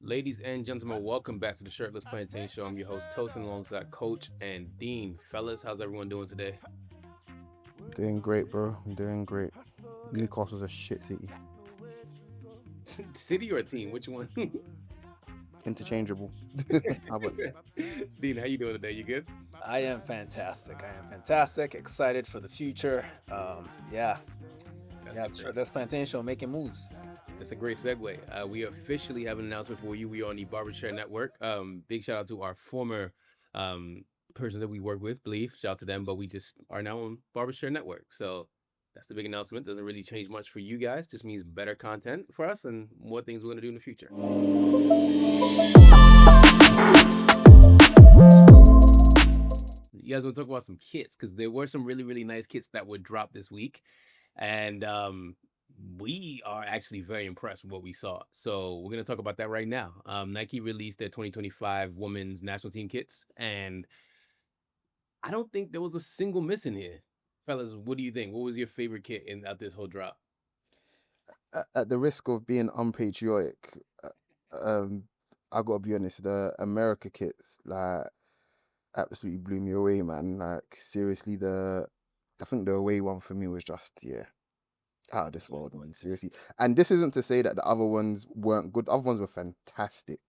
Ladies and gentlemen, welcome back to the Shirtless Plantain Show. I'm your host, Tosin, alongside Coach and Dean. Fellas, how's everyone doing today? Doing great, bro. I'm doing great. Newcastle's a shit city. City or team? Which one? Interchangeable. How about you? Dean, how you doing today? You good? I am fantastic. I am fantastic. Excited for the future. Yeah, That's yeah. a It's great. Shirtless Plantain Show making moves. That's a great segue. We officially have an announcement for you. We are on the Barber Network. Big shout out to our former um, person that we work with, Believe. Shout out to them, but we just are now on Barber Network. So that's the big announcement. Doesn't really change much for you guys. Just means better content for us and more things we're gonna do in the future. You guys want to talk about some kits because there were some really nice kits that were dropped this week, and we are actually very impressed with what we saw. So we're gonna talk about that right now. Nike released their 2025 women's national team kits, and I don't think there was a single miss in here. Fellas, what do you think? What was your favorite kit in out this whole drop? At the risk of being unpatriotic, um, I gotta be honest. The America kits absolutely blew me away, man. Like seriously, I think the away one for me was just out of this world, man. Seriously, and this isn't to say that the other ones weren't good. The other ones were fantastic,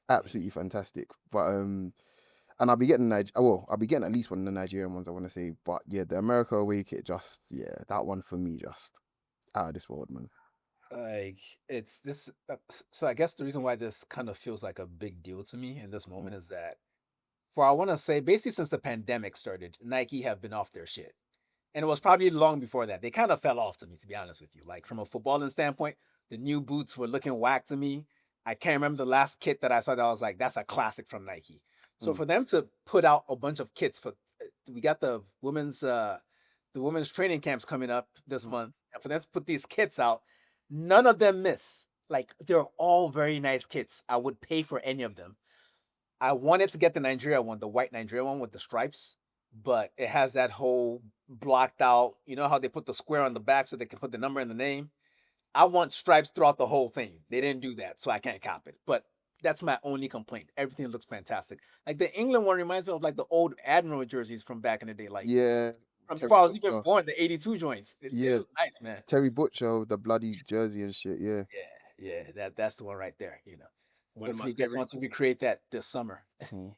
absolutely fantastic. But and I'll be getting at least one of the Nigerian ones I want to say. But yeah, the America away kit, just that one for me, just out of this world, man. Like it's this. So I guess the reason why this kind of feels like a big deal to me in this Mm. moment is that for I want to say basically since the pandemic started, Nike have been off their shit, and it was probably long before that. They kind of fell off to me, to be honest with you. Like from a footballing standpoint, the new boots were looking whack to me. I can't remember the last kit that I saw that I was like, that's a classic from Nike. So Mm. for them to put out a bunch of kits for, we got the women's training camps coming up this month, and for them to put these kits out, none of them miss. Like they're all very nice kits. I would pay for any of them. I wanted to get the Nigeria one, the white Nigeria one with the stripes, but it has that whole blocked out. You know how they put the square on the back so they can put the number in the name? I want stripes throughout the whole thing. They didn't do that, so I can't cop it. But that's my only complaint. Everything looks fantastic. Like the England one reminds me of like the old Admiral jerseys from back in the day, like Yeah, from Terry before I was even Butcher. born, the '82 joints. They Yeah, look nice, man. Terry Butcher with the bloody jersey and shit. Yeah. Yeah, yeah, that's the one right there. One of my Hopefully, you guys favorite want to recreate that this summer. Mm.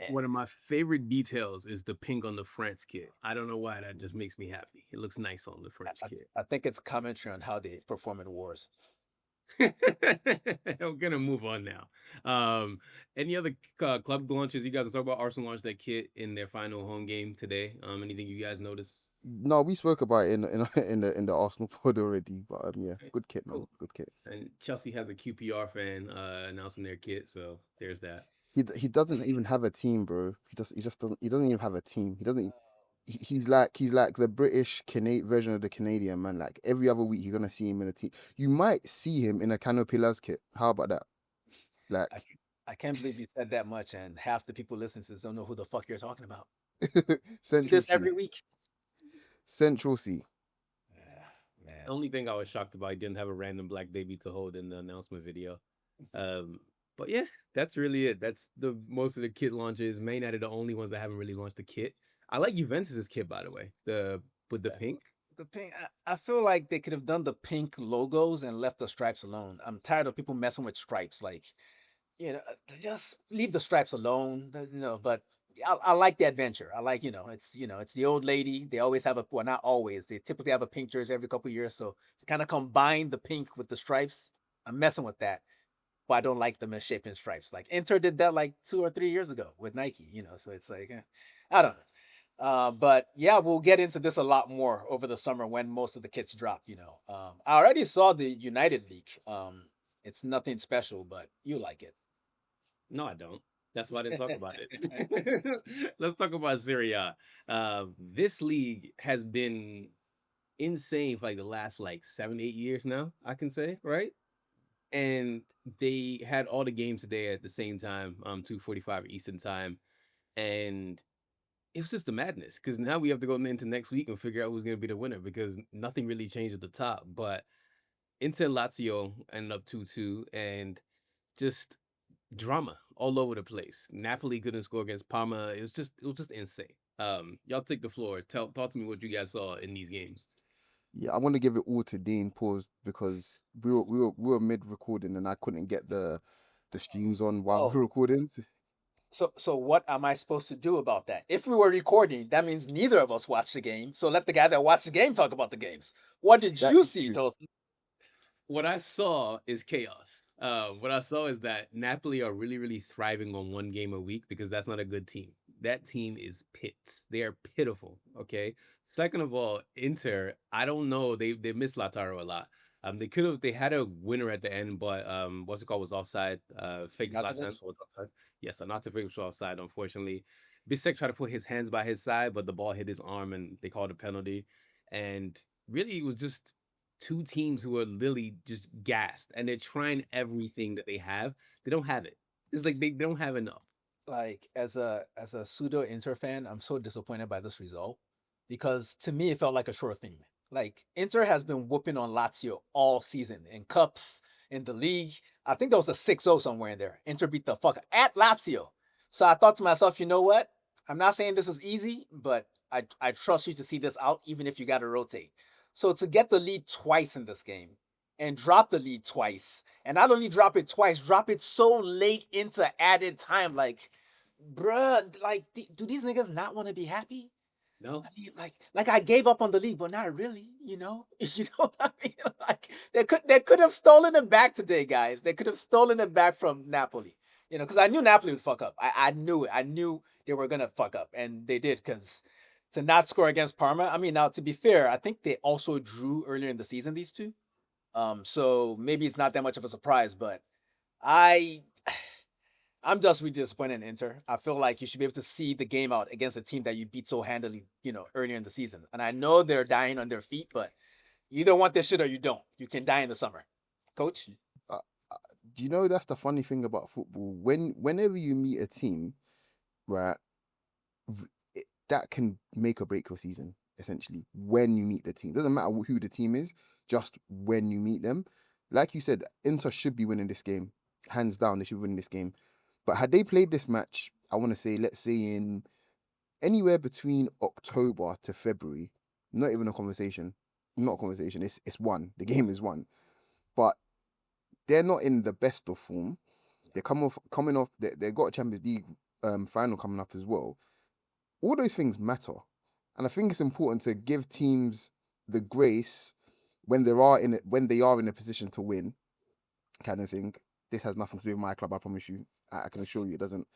one of my favorite details is the pink on the France kit. I don't know why that just makes me happy. It looks nice on the French I, kit. I think it's commentary on how they perform in wars. We're gonna move on now. Any other club launches? You guys will talk about Arsenal launched that kit in their final home game today. Anything you guys notice? No, we spoke about it in in the Arsenal pod already. But yeah, Okay, good kit, man. cool. Good kit. And Chelsea has a QPR fan announcing their kit, so there's that. He doesn't even have a team, bro. He just doesn't. He doesn't even have a team. He doesn't. He's like the British Canadian version of the Canadian man. Like every other week, you're gonna see him in a team. You might see him in a Canopilas kit. How about that? I, Like c- I can't believe you said that much, and half the people listening to this don't know who the fuck you're talking about. Do Central this C, every week. Central C. Yeah, man. Only thing I was shocked about, he didn't have a random black baby to hold in the announcement video. Um, but yeah, that's really it. That's the most of the kit launches. Man United are the only ones that haven't really launched the kit. I like Juventus's kit, by the way. The with the pink. The pink. I feel like they could have done the pink logos and left the stripes alone. I'm tired of people messing with stripes. Like just leave the stripes alone. But I like the adventure. I like it's the old lady. They always have not always. They typically have a pink jersey every couple of years. So to kind of combine the pink with the stripes, I'm messing with that. But I don't like the misshapen stripes. Like Inter did that like 2 or 3 years ago with Nike. So it's like I don't know. But yeah, we'll get into this a lot more over the summer when most of the kits drop. I already saw the United leak. It's nothing special, but you like it. No, I don't. That's why I didn't talk about it. Let's talk about Serie A. This league has been insane for like the last like 7, 8 years now. I can say right. And they had all the games today at the same time, 2:45 Eastern time, and it was just a madness because now we have to go into next week and figure out who's going to be the winner because nothing really changed at the top. But Inter and Lazio ended up 2-2, and just drama all over the place. Napoli couldn't score against Parma. It was just insane. Y'all take the floor. Talk to me what you guys saw in these games. Yeah, I want to give it all to Dean. Pause because we were mid recording and I couldn't get the streams on while we Oh, were recording. so what am I supposed to do about that? If we were recording, that means neither of us watched the game. So let the guy that watched the game talk about the games. What did That you is see, true. Tosin? What I saw is chaos. What I saw is that Napoli are really, really thriving on one game a week because that's not a good team. That team is pits. They are pitiful. Okay. Second of all, Inter, I don't know. They missed Lautaro a lot. They had a winner at the end, but what's it called was offside. Fake Zlatan Ignatovic? was offside. Yes, Arnautovic was offside. Unfortunately, Bissek tried to put his hands by his side, but the ball hit his arm, and they called a penalty. And really, it was just two teams who are literally just gassed and they're trying everything that they have. They don't have it. It's like they don't have enough. Like as a pseudo Inter fan, I'm so disappointed by this result because to me it felt like a sure thing. Like Inter has been whooping on Lazio all season in cups, in the league. I think there was a 6-0 somewhere in there. Inter beat the fuck at Lazio. So I thought to myself, you know what? I'm not saying this is easy, but I trust you to see this out, even if you got to rotate. So to get the lead twice in this game and drop the lead twice, and not only drop it twice, drop it so late into added time, like bruh, like, do these niggas not want to be happy? No, I mean, like I gave up on the league, but not really, you know. You know what I mean? Like they could have stolen it back today, guys. They could have stolen it back from Napoli, you know, because I knew Napoli would fuck up. I knew it. I knew they were gonna fuck up, and they did. Because to not score against Parma, I mean, now to be fair, I think they also drew earlier in the season. These two, so maybe it's not that much of a surprise, but I I'm just really disappointed in Inter. I feel like you should be able to see the game out against a team that you beat so handily, you know, earlier in the season. And I know they're dying on their feet, but you either want this shit or you don't. You can die in the summer. Coach? Uh, uh, do you know that's the funny thing about football? Whenever you meet a team, right, that can make or break your season essentially. When you meet the team, doesn't matter who the team is, just when you meet them. Like you said, Inter should be winning this game, hands down. They should be winning this game. But had they played this match, I want to say, let's say in anywhere between October to February, not even a conversation. Not a conversation. It's one. The game is one. But they're not in the best of form. They're coming off. They got a Champions League final coming up as well. All those things matter, and I think it's important to give teams the grace when they are in a position to win, kind of thing. This has nothing to do with my club. I promise you. I can assure you, it doesn't.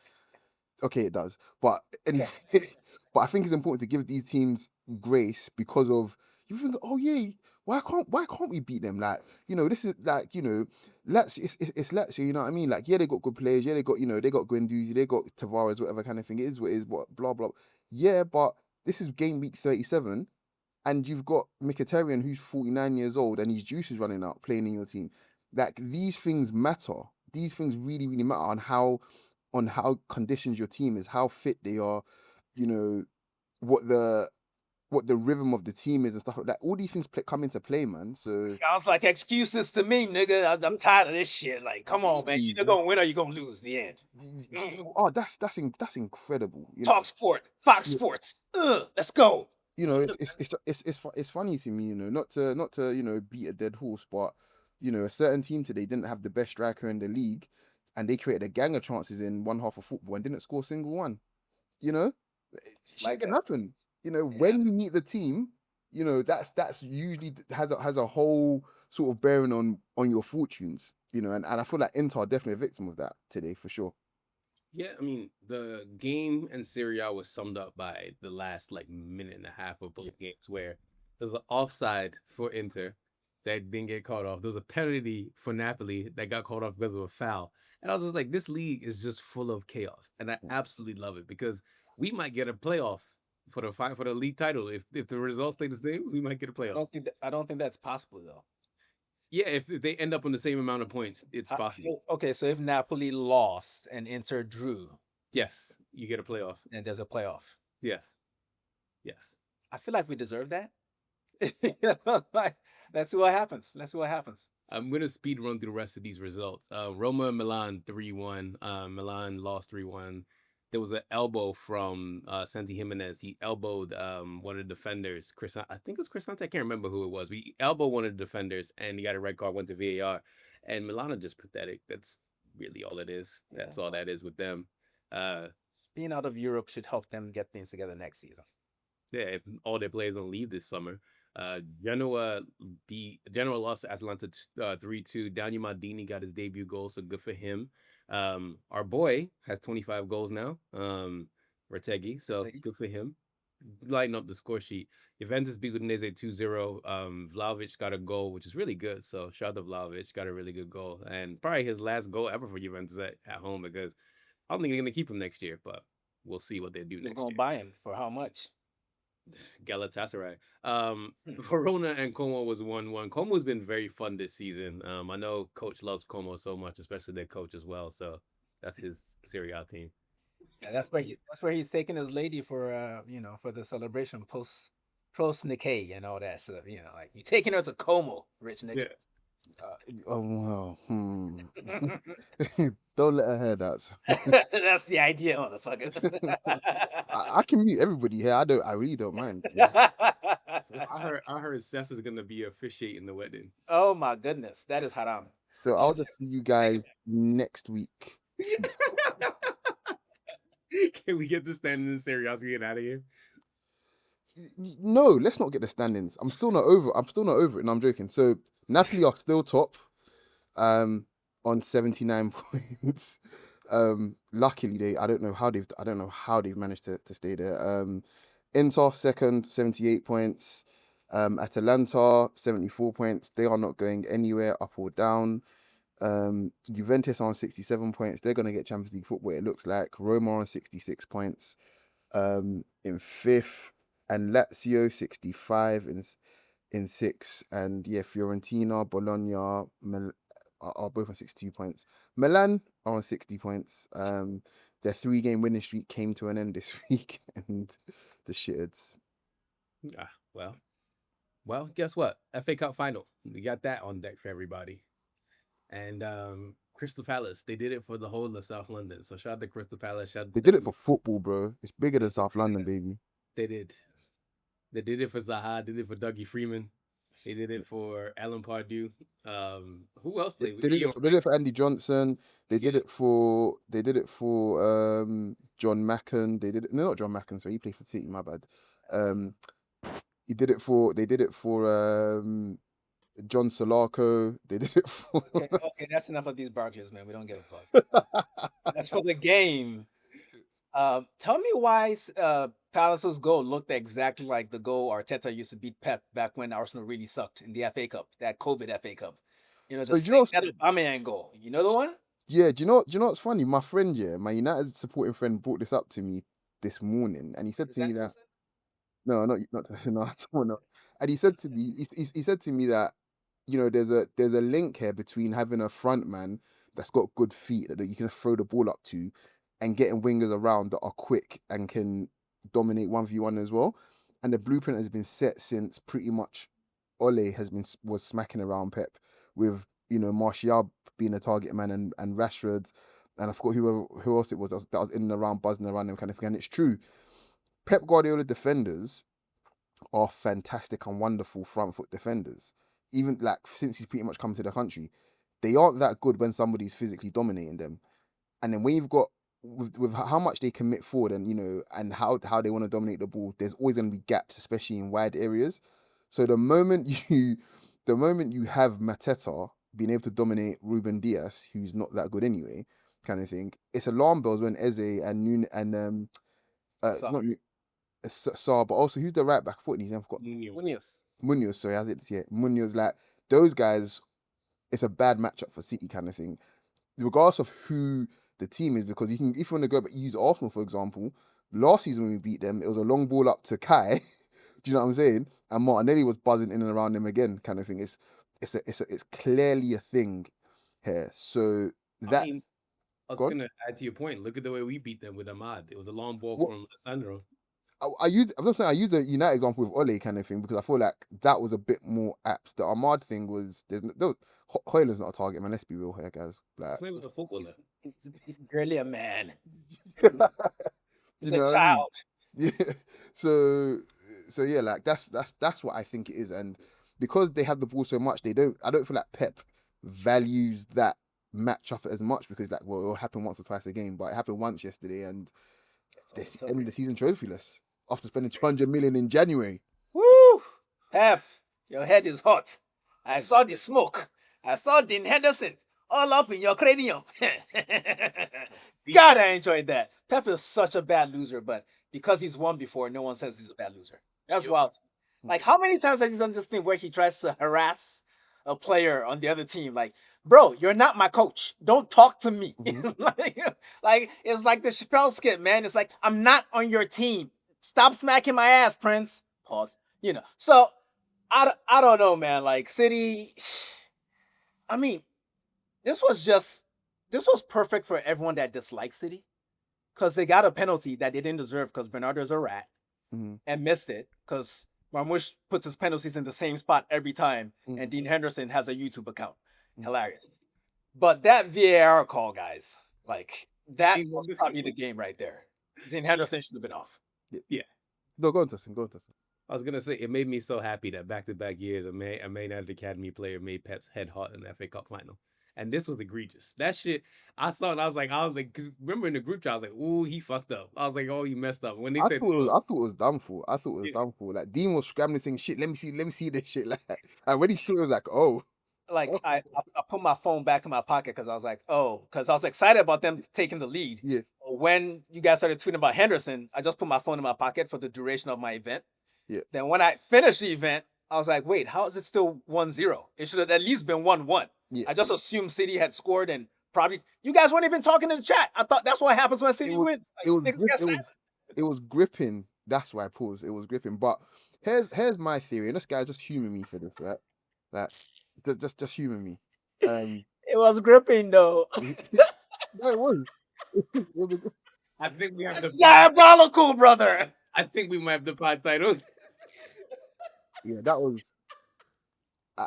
Okay, it does. But anyway, but I think it's important to give these teams grace because of you think, oh yeah, why can't we beat them? Like, this is like, let's it's Lazio, you know what I mean? Like, yeah, they got good players, yeah, they got, they got Guendouzi, they got Tavares, whatever kind of thing. It is what it is, what blah blah. Yeah, but this is game week 37, and you've got Mkhitaryan who's 49 years old and his juice is running out playing in your team. Like, these things matter. These things really, really matter on how conditions your team is, how fit they are, you know, what the rhythm of the team is and stuff like that. All these things come into play, man. So Sounds like excuses to me, nigga. I'm tired of this shit. Like, come on, man. You really, either gonna win or you gonna lose the end. oh, that's incredible. Talk sport. Fox You, Sports. Let's go. it's funny to me, not to beat a dead horse, but a certain team today didn't have the best striker in the league, and they created a gang of chances in one half of football and didn't score a single one. You know, shit Like can that. happen. It When happened. you meet the team, that's usually has a whole sort of bearing on your fortunes. And I feel like Inter are definitely a victim of that today for sure. Yeah, I mean the game in Serie A was summed up by the last like minute and a half of both games, where there's an offside for Inter that didn't get called off. There was a penalty for Napoli that got called off because of a foul, and I was just like, this league is just full of chaos, and I absolutely love it because we might get a playoff for the fight for the league title if the results stay the same. We might get a playoff. I don't think that's possible though. Yeah, if they end up on the same amount of points, it's possible. Okay, so if Napoli lost and Inter drew, Yes, you get a playoff. then there's a playoff. Yes, yes. I feel like we deserve that. Like, Let's see what happens. Let's see what happens. I'm gonna speed run through the rest of these results. Roma and Milan 3-1. Milan lost 3-1. There was an elbow from Santi Jimenez. He elbowed one of the defenders. I think it was Chris. I can't remember who it was. We elbowed one of the defenders, and he got a red card. Went to VAR, and Milan are just pathetic. That's really all it is. That's all that is with them. Being out of Europe should help them get things together next season. Yeah, if all their players don't leave this summer. Genoa lost to Atalanta 3-2. Daniel Maldini got his debut goal, so good for him. Our boy has 25 goals now. Retegui, so good for him. Lighten up the score sheet. Juventus beat Udinese 2-0. Vlahovic got a goal, which is really good. So shout out to Vlahovic, got a really good goal. And probably his last goal ever for Juventus at home, because I don't think they're going to keep him next year, but we'll see what they do Who's next going to year. buy him for how much? Galatasaray. Verona and Como was 1-1. Como's been very fun this season. I know Coach loves Como so much, especially their coach as well. So that's his Serie A team. Yeah, that's where he's taking his lady for for the celebration post Nikkei and all that. So like you taking her to Como, rich nigga. Yeah. Oh well. Don't let her hear that. That's the idea, motherfucker. I can mute everybody here. I really don't mind. I heard Sess is gonna be officiating the wedding. Oh my goodness, that is haram. So I'll just see you guys next week. Can we get the standing in Serie A so we get out of here? No, let's not get the standings. I'm still not over it. No, I'm joking. So Napoli are still top, on 79 points. Luckily I don't know how they've managed to stay there. Inter second, 78 points. Atalanta 74 points. They are not going anywhere up or down. Juventus are on 67 points. They're going to get Champions League football, it looks like. Roma on 66 points. In fifth, and Lazio 65 in sixth. And yeah, Fiorentina, Bologna are both on 62 points. Milan are on 60 points. Their 3-game winning streak came to an end this week, and the shitteds. Well, guess what? FA Cup final. We got that on deck for everybody. And Crystal Palace, they did it for the whole of South London. So shout out to Crystal Palace. They did it for football, bro. It's bigger than South London, baby. They did. They did it for Zaha. Did it for Dougie Freeman. They did it for Alan Pardew. Who else played? They did it for Andy Johnson. They did it for John Macken. Not John Macken, so he played for City, my bad. They did it for John Solarco. They did it for okay, that's enough of these bargains, man. We don't give a fuck. That's for the game. Tell me why Palace's goal looked exactly like the goal Arteta used to beat Pep back when Arsenal really sucked in the FA Cup, that COVID FA Cup. That Aubameyang goal. You know the one? Yeah, do you know what's funny? My friend, my United supporting friend brought this up to me this morning, and he said to me that not someone else. And he said to me, he said to me that there's a link here between having a front man that's got good feet that you can throw the ball up to, and getting wingers around that are quick and can dominate 1v1 as well. And the blueprint has been set since pretty much Ole was smacking around Pep, with Martial being a target man, and Rashford, and I forgot who else it was that was in and around, buzzing around them kind of thing. And it's true, Pep Guardiola defenders are fantastic and wonderful front foot defenders. Even like since he's pretty much come to the country, they aren't that good when somebody's physically dominating them. And then when you've got with how much they commit forward, and and how they want to dominate the ball, there's always going to be gaps, especially in wide areas. So the moment you have Mateta being able to dominate Ruben Diaz, who's not that good anyway, kind of thing, it's alarm bells when Eze and not Saar, but also who's the right back foot? I've got Munoz. Sorry, Munoz. Like those guys, it's a bad matchup for City, kind of thing, regardless of who the team is, because if you want to go back, use Arsenal for example. Last season when we beat them, it was a long ball up to Kai. Do you know what I'm saying? And Martinelli was buzzing in and around them again, kind of thing. It's clearly a thing here. So that's. I was gonna add to your point. Look at the way we beat them with Ahmad. It was a long ball from Alessandro. I'm not saying I use the United example with Ole kind of thing because I feel like that was a bit more apt. The Ahmad thing was Hoyland's not a target, man. Let's be real here, guys. Like, His name was a footballer. He's barely a man. you He's know a what I mean? child. Yeah. So yeah, like that's what I think it is, and because they have the ball so much, I don't feel like Pep values that match up as much because like, well, it'll happen once or twice a game, but it happened once yesterday, and That's all they it took. ended the season trophyless after spending 200 million in January. Woo! Pep, your head is hot. I saw the smoke. I saw Dean Henderson all up in your cranium. God, I enjoyed that. Pep is such a bad loser, but because he's won before, no one says he's a bad loser. That's Yep. wild. Like, how many times has he done this thing where he tries to harass a player on the other team? Like, bro, you're not my coach. Don't talk to me. like, it's like the Chappelle skit, man. It's like, I'm not on your team. Stop smacking my ass, Prince. Pause. So I don't know, man. Like City, I mean, this was perfect for everyone that dislikes City because they got a penalty that they didn't deserve because Bernardo's a rat Mhm. and missed it because Marmoush puts his penalties in the same spot every time, Mhm. and Dean Henderson has a YouTube account. Mhm. Hilarious. But that VAR call, guys, like that Dean was Henderson? probably the game right there. Dean Henderson should have been off. Yeah. No, go on, Tosin. Go on, Tosin. I was gonna say it made me so happy that back-to-back years a Man United Academy player made Pep's head hot in the FA Cup final, and this was egregious. That shit I saw it. I was like, because remember in the group chat, I was like, "Ooh, he fucked up." I was like, "Oh, he messed up." When they said, I thought it was done for. I thought it was Yeah. done for. Like Dean was scrambling, saying, "Shit, let me see this shit." Like, and when he saw it, was like, "Oh, Like I put my phone back in my pocket because I was like, because I was excited about them taking the lead. yeah, When you guys started tweeting about Henderson, I just put my phone in my pocket for the duration of my event. yeah." Then when I finished the event, I was like, wait, how is it still 1-0? It should have at least been 1-1. Yeah. I just assumed City had scored and probably you guys weren't even talking in the chat. I thought that's what happens when City wins. Like, niggas get silent. It was gripping. That's why I paused. It was gripping. But here's my theory, and this guy just humor me for this, right? Like, just humor me. It was gripping though. No, it was. It was a- I think we have the Diabolical, brother. I think we might have the pod title. yeah, that was.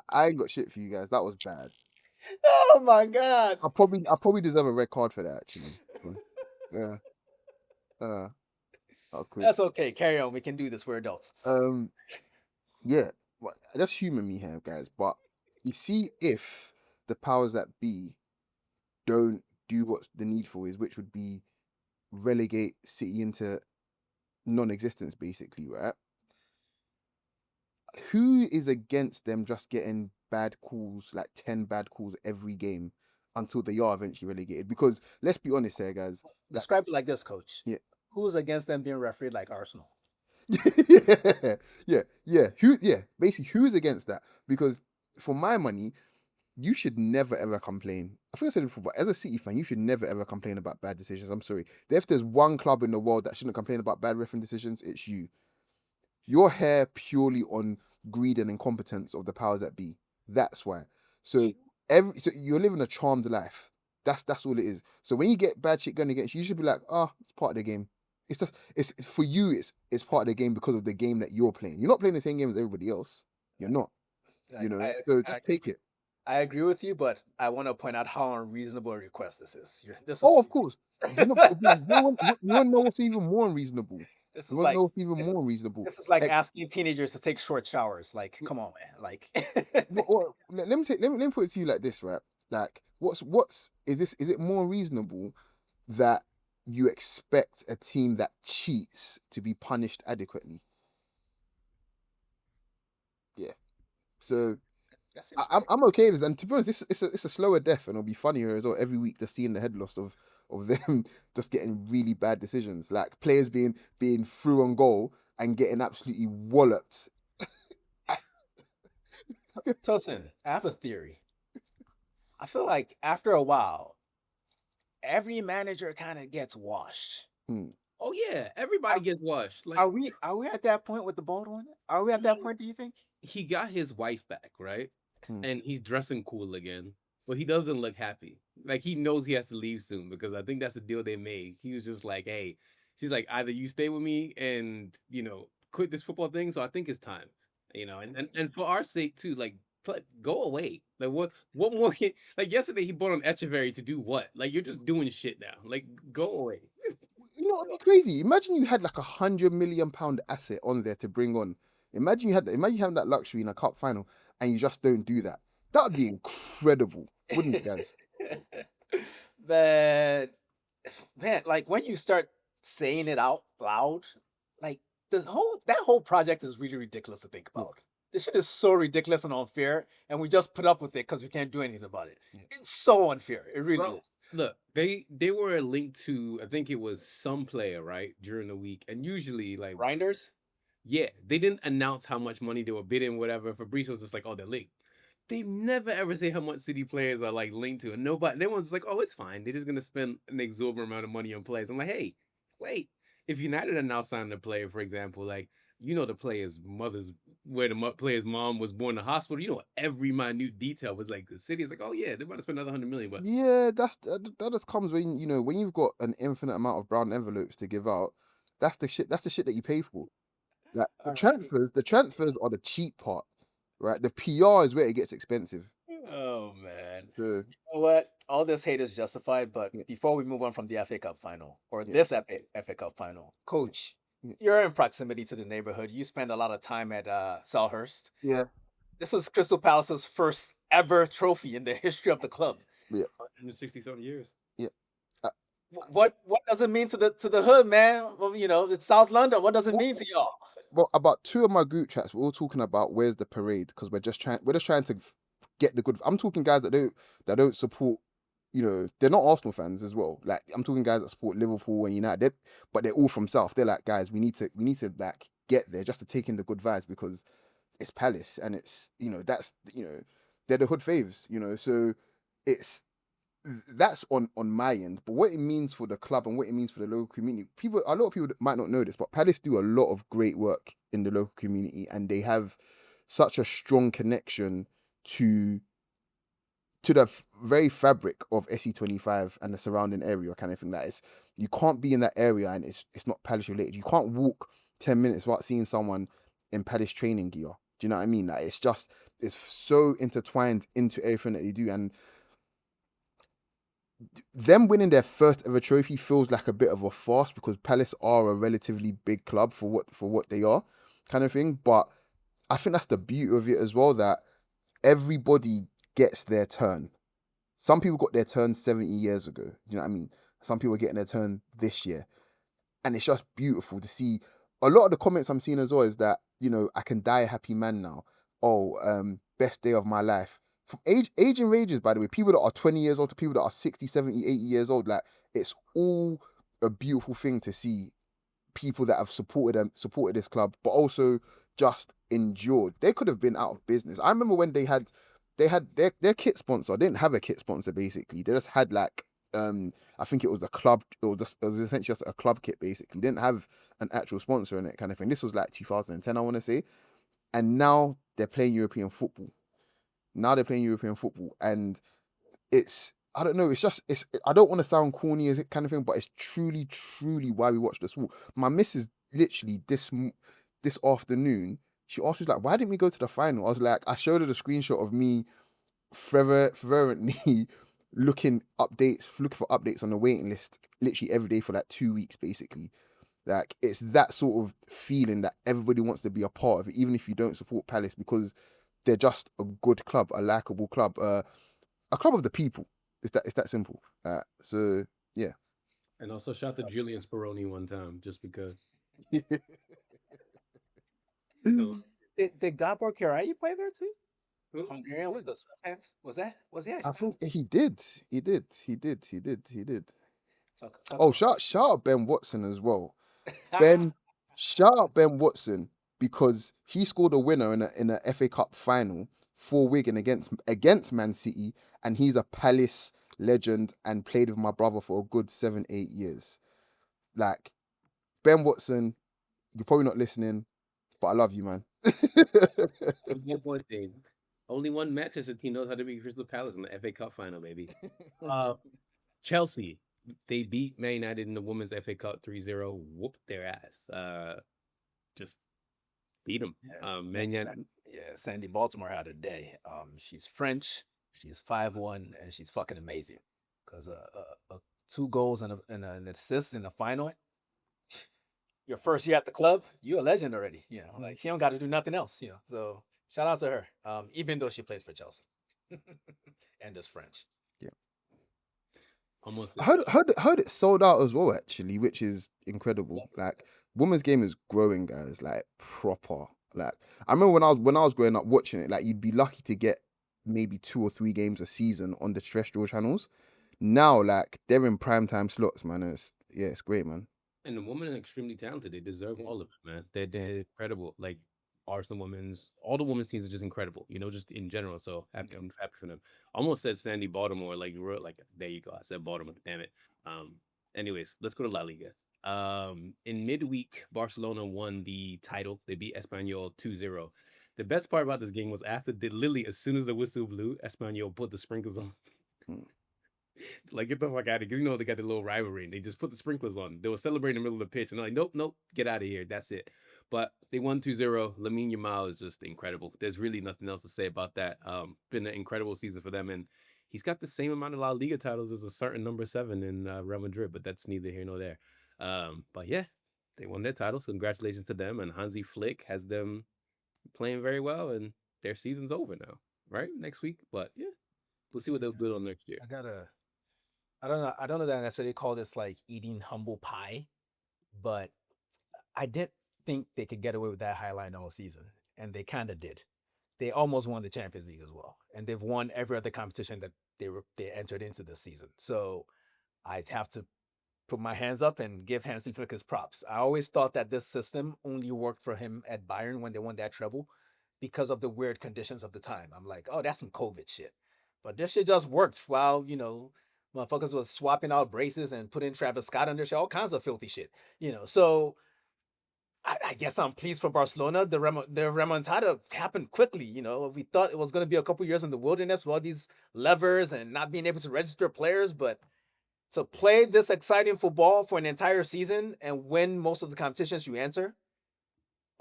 I ain't got shit for you guys. That was bad. Oh my god. I probably deserve a red card for that actually. Yeah. Okay. That's okay. Carry on. We can do this. We're adults. Yeah. Well, just humor me here, guys. But you see, if the powers that be don't do what the needful is, which would be relegate City into non-existence, basically, right? Who is against them just getting bad calls, like 10 bad calls every game until they are eventually relegated? Because let's be honest here, guys. Describe it like this, coach. Yeah. Who's against them being refereed like Arsenal? Basically, who's against that? Because for my money, you should never ever complain. I think I said it before, but as a City fan, you should never ever complain about bad decisions. I'm sorry. If there's one club in the world that shouldn't complain about bad refereeing decisions, it's you. You're here purely on greed and incompetence of the powers that be. That's why. So you're living a charmed life. That's all it is. So when you get bad shit going against you, you should be like, it's part of the game. It's just it's for you. It's part of the game because of the game that you're playing. You're not playing the same game as everybody else. You're not. So just take it. I agree with you, but I want to point out how unreasonable a request this is. Of course. You want to know what's even more unreasonable? This You is want to like know what's even more unreasonable? this is like asking teenagers to take short showers. Like, come on, man. Like, Let me put it to you like this, right? Like, is it more reasonable that you expect a team that cheats to be punished adequately? Yeah. So I'm okay with that. And to be honest, it's a slower death, and it'll be funnier as well every week just seeing the head loss of them just getting really bad decisions, like players being through on goal and getting absolutely walloped. Tosin, I have a theory. I feel like after a while, every manager kind of gets washed. Oh yeah, everybody gets washed. Like, Are we at that point with the bald one? Are we at that point? Do you think? he got his wife back, right? Hmm. And he's dressing cool again, but he doesn't look happy. Like, he knows he has to leave soon because I think that's the deal they made. He was just like, "Hey, She's like, either you stay with me and quit this football thing. So I think it's time, and for our sake too, like go away. Like what more can like yesterday he bought on Echeverry to do what? Like you're just doing shit now. Like go away. You know, it'd be crazy. Imagine you had like £100 million asset on there to bring on. Imagine you having that luxury in a cup final, and you just don't do that. That would be incredible, wouldn't it, guys? But man, like when you start saying it out loud, like that whole project is really ridiculous to think Yeah. about. This shit is so ridiculous and unfair, and we just put up with it because we can't do anything about it. Yeah. It's so unfair. It really Bro, is. look, they were linked to I think it was some player right during the week, and usually like Grinders? yeah, they didn't announce how much money they were bidding, whatever. Fabrizio was just like, oh, they're linked. They never ever say how much City players are like linked to, and nobody. Everyone's like, "Oh, it's fine. They're just gonna spend an exorbitant amount of money on players." I'm like, "Hey, wait. If United are now signing a player, for example, like the player's mother's where the player's mom was born in the hospital. Every minute detail was like the City is like, oh yeah, they're about to spend another 100 million, but Yeah, that just comes when when you've got an infinite amount of brown envelopes to give out. That's the shit. That's the shit that you pay for. Like All right. the transfers are the cheap part, right? The PR is where it gets expensive. Oh man. So You know what? All this hate is justified, but yeah, before we move on from the FA Cup final or yeah, this FA Cup final, yeah, coach, yeah, you're in proximity to the neighborhood. You spend a lot of time at Selhurst. yeah, This was Crystal Palace's first ever trophy in the history of the club. yeah, 160 something years. yeah. Uh, What does it mean to the hood, man? Well, it's South London. What does it what, mean to y'all? well, about two of my group chats, we're all talking about where's the parade because we're just trying to get the good. I'm talking guys that don't support. They're not Arsenal fans as well. Like I'm talking guys that support Liverpool and United, but they're all from South. They're like, guys, we need to like get there just to take in the good vibes because it's Palace and it's that's they're the hood faves. So it's that's on my end. But what it means for the club and what it means for the local community, a lot of people might not know this, but Palace do a lot of great work in the local community, and they have such a strong connection to the very fabric of SE25 and the surrounding area, kind of thing. That is, you can't be in that area and it's not Palace related. You can't walk 10 minutes without seeing someone in Palace training gear. Do you know what I mean? Like it's so intertwined into everything that they do, and them winning their first ever trophy feels like a bit of a farce because Palace are a relatively big club for what they are, kind of thing. But I think that's the beauty of it as well, that everybody gets their turn. Some people got their turn 70 years ago. You know what I mean? Some people are getting their turn this year. And it's just beautiful to see. A lot of the comments I'm seeing as well is that, I can die a happy man now. Oh, best day of my life. From aging ranges, by the way, people that are 20 years old to people that are 60, 70, 80 years old, like it's all a beautiful thing to see people that have supported this club, but also just endured. They could have been out of business. I remember when they had their kit sponsor. They didn't have a kit sponsor basically. They just had like I think it was the club. It was essentially just a club kit basically. They didn't have an actual sponsor in it, kind of thing. This was like 2010, I want to say, and now they're playing European football. And it's I don't know. It's I don't want to sound corny as it kind of thing, but it's truly, truly why we watch the sport. My missus literally this afternoon, she asked, she's like, "Why didn't we go to the final?" I was like, I showed her the screenshot of me fervently looking for updates on the waiting list, literally every day for like 2 weeks, basically. Like it's that sort of feeling that everybody wants to be a part of it, even if you don't support Palace, because they're just a good club, a likable club, a club of the people. It's that simple. So yeah. And also shout to Julian Speroni one time, just because. So, Did Gabor Kiraly play there too? who? Hungarian with the sweatpants? Was he I actually? think he did. He did. Talk Oh, to shout out Ben Watson as well. us. Ben, shout out Ben Watson because he scored a winner in a FA Cup final for Wigan against Man City, and he's a Palace legend and played with my brother for a good 7-8 years. Like Ben Watson, you're probably not listening, but I love you, man. One more thing. Only one Manchester team knows how to beat Crystal Palace in the FA Cup final, baby. Uh, Chelsea. they beat Man United in the Women's FA Cup 3-0. Whooped their ass. Just beat them. Man United. Sandy Baltimore had a day. She's French. She's 5'1", and she's fucking amazing. Because 2 goals and an assist in the final. Your first year at the club, you're a legend already. Like she don't got to do nothing else. So shout out to her. Even though she plays for Chelsea, and is French. Yeah. Almost. I heard it sold out as well, actually, which is incredible. Like, women's game is growing, guys. Like, proper. Like, I remember when I was growing up watching it. Like, you'd be lucky to get maybe 2 or 3 games a season on the terrestrial channels. Now, like, they're in primetime slots, man. And it's great, man. And the women are extremely talented. They deserve all of it, man. They're incredible. Like Arsenal women's, all the women's teams are just incredible. Just in general. So happy, I'm happy for them. Almost said Sandy Baltimore, like there you go. I said Baltimore. Damn it. Anyways, let's go to La Liga. In midweek, Barcelona won the title. They beat Espanyol 2-0. The best part about this game was after Lily, as soon as the whistle blew, Espanyol put the sprinklers on. Like, get the fuck out of here. Because they got the little rivalry. And they just put the sprinklers on. They were celebrating in the middle of the pitch. And they're like, nope, get out of here. That's it. But they won 2-0. Lamine Yamal is just incredible. There's really nothing else to say about that. Been an incredible season for them. And he's got the same amount of La Liga titles as a certain number 7 in Real Madrid. But that's neither here nor there. But yeah, they won their titles. Congratulations to them. And Hansi Flick has them playing very well. And their season's over now. Right? Next week. But yeah, we'll see what they'll do on next year. I don't know that I necessarily call this like eating humble pie, but I didn't think they could get away with that highlight all season, and they kind of did. They almost won the Champions League as well, and they've won every other competition that they entered into this season. So I have to put my hands up and give Hansi Flick his props. I always thought that this system only worked for him at Bayern when they won that treble because of the weird conditions of the time. I'm like, oh, that's some COVID shit. But this shit just worked while, motherfuckers was swapping out braces and putting Travis Scott under shit, all kinds of filthy shit. So I guess I'm pleased for Barcelona. The remontada happened quickly. We thought it was going to be a couple years in the wilderness with all these levers and not being able to register players, but to play this exciting football for an entire season and win most of the competitions you enter,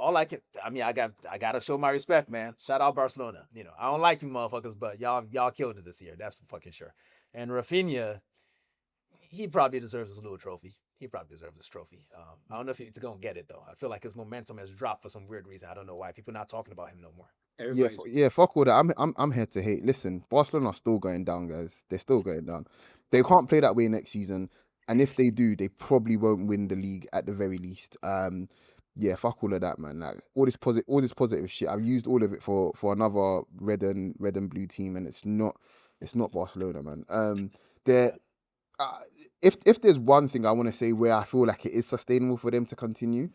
I gotta show my respect, man. Shout out Barcelona. I don't like you motherfuckers, but y'all killed it this year. That's for fucking sure. And Rafinha, he probably deserves his little trophy. He probably deserves this trophy. I don't know if he's gonna get it though. I feel like his momentum has dropped for some weird reason. I don't know why. People not talking about him no more. Yeah, fuck all that. I'm here to hate. Listen, Barcelona are still going down, guys. They're still going down. They can't play that way next season, and if they do, they probably won't win the league at the very least. Yeah, fuck all of that, man. Like all this positive shit. I've used all of it for another red and blue team, and it's not Barcelona, man. They're if there's one thing I want to say where I feel like it is sustainable for them to continue,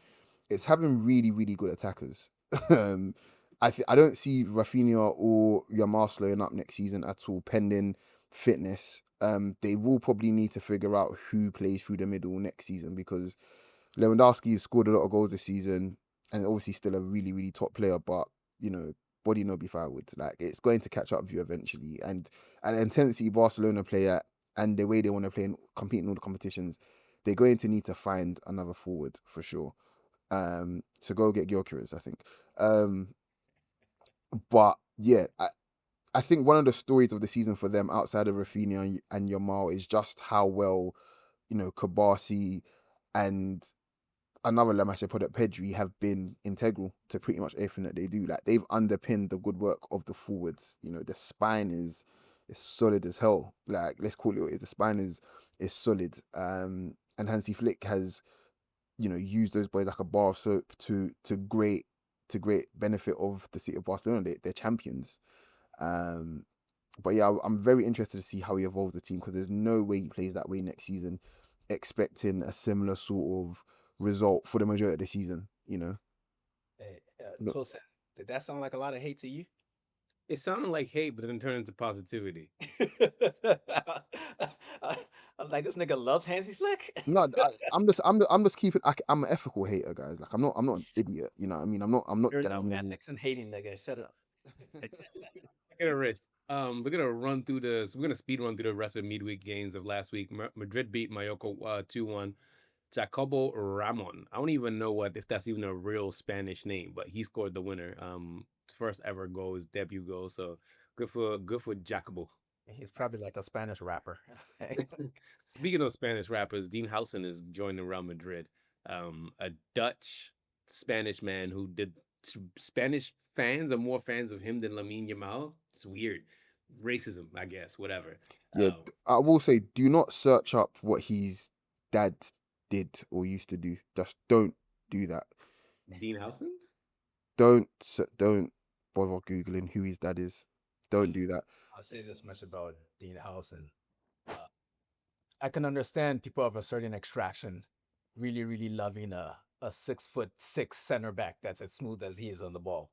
it's having really, really good attackers. I don't see Rafinha or Yamal slowing up next season at all, pending fitness. They will probably need to figure out who plays through the middle next season because Lewandowski has scored a lot of goals this season and obviously still a really, really top player, but body no be firewood. Like it's going to catch up with you eventually. And the intensity Barcelona play at and the way they want to play and compete in all the competitions, they're going to need to find another forward for sure. To go get Gyökeres, I think. But yeah, I think one of the stories of the season for them outside of Rafinha and Yamal is just how well, Kabasi and another Lamasha put at Pedri have been integral to pretty much everything that they do. Like they've underpinned the good work of the forwards. The spine is solid as hell. Like let's call it what it is. The spine is solid. And Hansi Flick has use those boys like a bar of soap to great benefit of the city of Barcelona. They're champions. But yeah, I'm very interested to see how he evolves the team because there's no way he plays that way next season, expecting a similar sort of result for the majority of the season. Hey, Tosin, did that sound like a lot of hate to you? It sounded like hate, but then turned into positivity. I was like, this nigga loves Hansi Flick. No, I'm just keeping. I'm an ethical hater, guys. Like I'm not an idiot. You know what I mean? I'm not. You're no ethics and hating nigga. Shut up. Look at the rest. We're gonna run through the. So we're gonna speed run through the rest of the midweek games of last week. Madrid beat Mallorca 2-1. Jacobo Ramon. I don't even know what if that's even a real Spanish name, but he scored the winner. First ever goal, his debut goal. So good for Jacobo. He's probably like a Spanish rapper. Speaking of Spanish rappers, Dean Housen is joining Real Madrid. A Dutch Spanish man who did Spanish fans are more fans of him than Lamine Yamal. It's weird. Racism, I guess. Whatever. Yeah, I will say, do not search up what his dad did or used to do. Just don't do that. Dean Housen? Don't bother googling who his dad is. Don't do that. I'll say this much about Dean Housen. I can understand people of a certain extraction really, really loving a 6'6" center back that's as smooth as he is on the ball.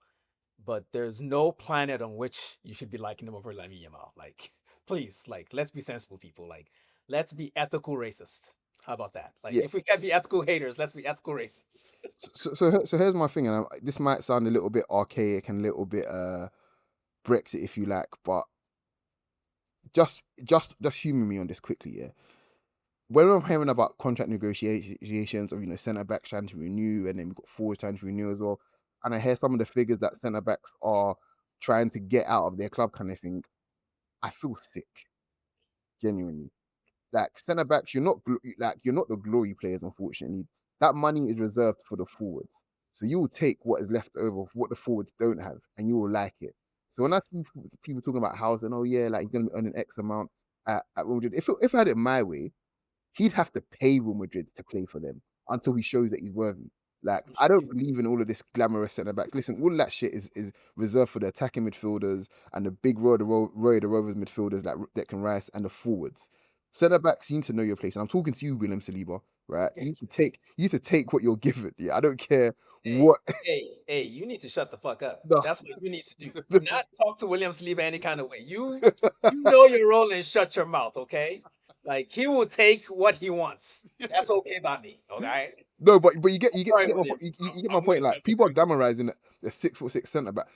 But there's no planet on which you should be liking him over Lamine Yamal. Like, please, like, let's be sensible, people. Like, let's be ethical racist. How about that? Like, Yeah. if we can't be ethical haters, let's be ethical racists. So here's my thing, and this might sound a little bit archaic and a little bit Brexit, if you like, but just humor me on this quickly, yeah. When I'm hearing about contract negotiations of centre backs trying to renew, and then we've got forwards trying to renew as well, and I hear some of the figures that centre backs are trying to get out of their club, kind of thing, I feel sick, genuinely. Like centre backs, you're not the glory players, unfortunately. That money is reserved for the forwards. So you will take what is left over, what the forwards don't have, and you will like it. So when I see people talking about housing, oh yeah, like he's gonna be earning X amount at Real Madrid. If I had it my way, he'd have to pay Real Madrid to play for them until he shows that he's worthy. Like, I don't believe in all of this glamorous centre backs. Listen, all of that shit is reserved for the attacking midfielders and the big Roy the Rovers midfielders like Declan Rice and the forwards. Centre backs, you need to know your place. And I'm talking to you, William Saliba, right? You need to take what you're given. Yeah, I don't care what. Hey, you need to shut the fuck up. No. That's what you need to do. Do not talk to William Saliba any kind of way. You know your role and shut your mouth, okay? Like he will take what he wants. That's okay by me. Okay. No, but you get Sorry, my William. point. You get my point. Like people are glamorizing a 6'6" centre back.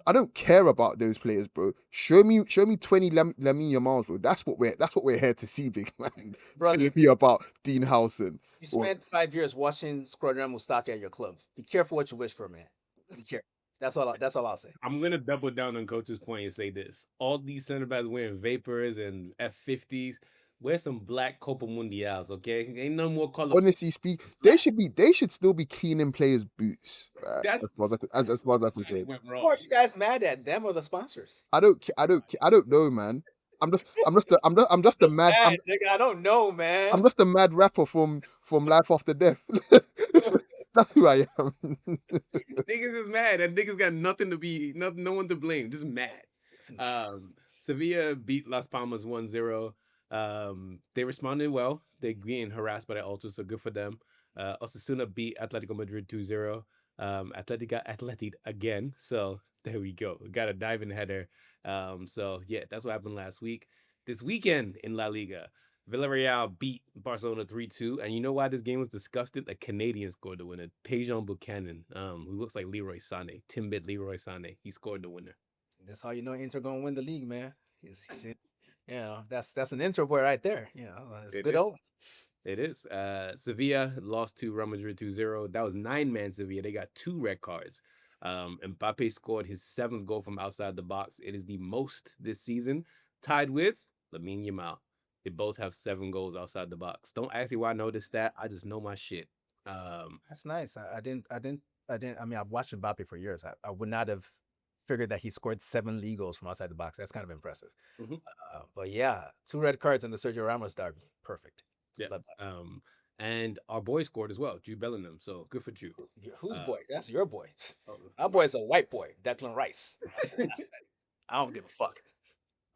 I don't care about those players, bro. Show me 20 Lamine Yamals, bro. That's what we're here to see, big man. Brother. Telling me about Dean Housen. You spent 5 years watching Squadron Mustafi at your club. Be careful what you wish for, man. Be careful. That's all I'll say. I'm gonna double down on Coach's point and say this: all these center backs wearing Vapors and F50s. Wear some black Copa Mundials, okay? Ain't no more color. Honestly speak, they should still be cleaning players' boots. Right? That's as far as I can say. went Or wrong. are you guys mad at them or the sponsors? I don't know, man. I'm just a mad nigga. I don't know, man. I'm just a mad rapper from Life After Death. That's who I am. Niggas is mad. That niggas got nothing to be, no one to blame. Just mad. Sevilla beat Las Palmas 1-0. They responded well. They getting harassed by the ultras, so good for them. Osasuna beat Atletico Madrid 2-0. Atleti got Atleti again. So there we go. We got a diving header. So yeah, that's what happened last week. This weekend in La Liga, Villarreal beat Barcelona 3-2. And you know why this game was disgusting? A Canadian scored the winner. Tejan Buchanan, who looks like Leroy Sané. Timbit Leroy Sané. He scored the winner. That's how you know Inter gonna win the league, man. He's that's an Inter boy right there. It's It good is. old. It is. Sevilla lost to Real Madrid 2-0. That was 9-man Sevilla. They got 2 red cards. Mbappe scored his 7th goal from outside the box. It is the most this season, tied with Lamine Yamal. They both have 7 goals outside the box. Don't ask me why I know this stat. I just know my shit. That's nice. I didn't. I mean, I've watched Mbappe for years. I would not have figured that he scored 7 league goals from outside the box. That's kind of impressive. Mhm. But yeah, 2 red cards in the Sergio Ramos derby. Perfect. Yeah. Love that. And our boy scored as well, Jude Bellingham. So good for Jude. Whose boy? That's your boy. Oh, Our boy's a white boy, Declan Rice. I don't give a fuck.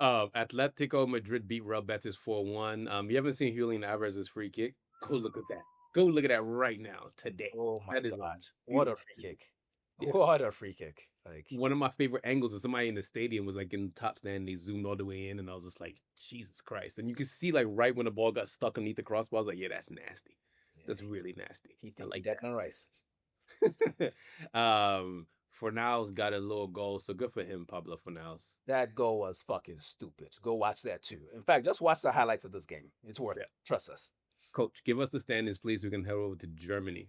Atletico Madrid beat Real Betis 4-1. You haven't seen Julian Alvarez's free kick? Go look at that. Go look at that right now, today. Oh my That is god! a What a beautiful free kick! Yeah. What a free kick! Like One of my favorite angles is somebody in the stadium was like in the top stand. They zoomed all the way in, and I was just like, Jesus Christ! And you could see like right when the ball got stuck underneath the crossbar, I was like, yeah, that's nasty. That's really nasty. he I think like Declan Rice. that. Fornals got a little goal, so good for him, Pablo Fornals. That goal was fucking stupid. Go watch that too. In fact, just watch the highlights of this game. It's worth it. Trust us. Coach, give us the standings, please. We can head over to Germany.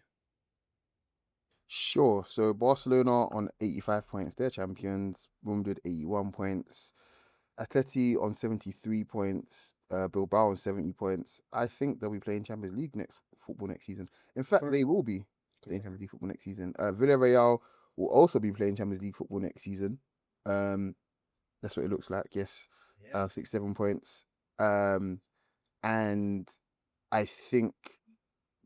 Sure. So Barcelona on 85 points, they're champions. Real Madrid 81 points. Atleti on 73 points. Bilbao on 70 points. I think they'll be playing Champions League next season. In fact, they will be playing Champions League football next season. Villarreal will also be playing Champions League football next season. That's what it looks like. Yes, 6-7 points. And I think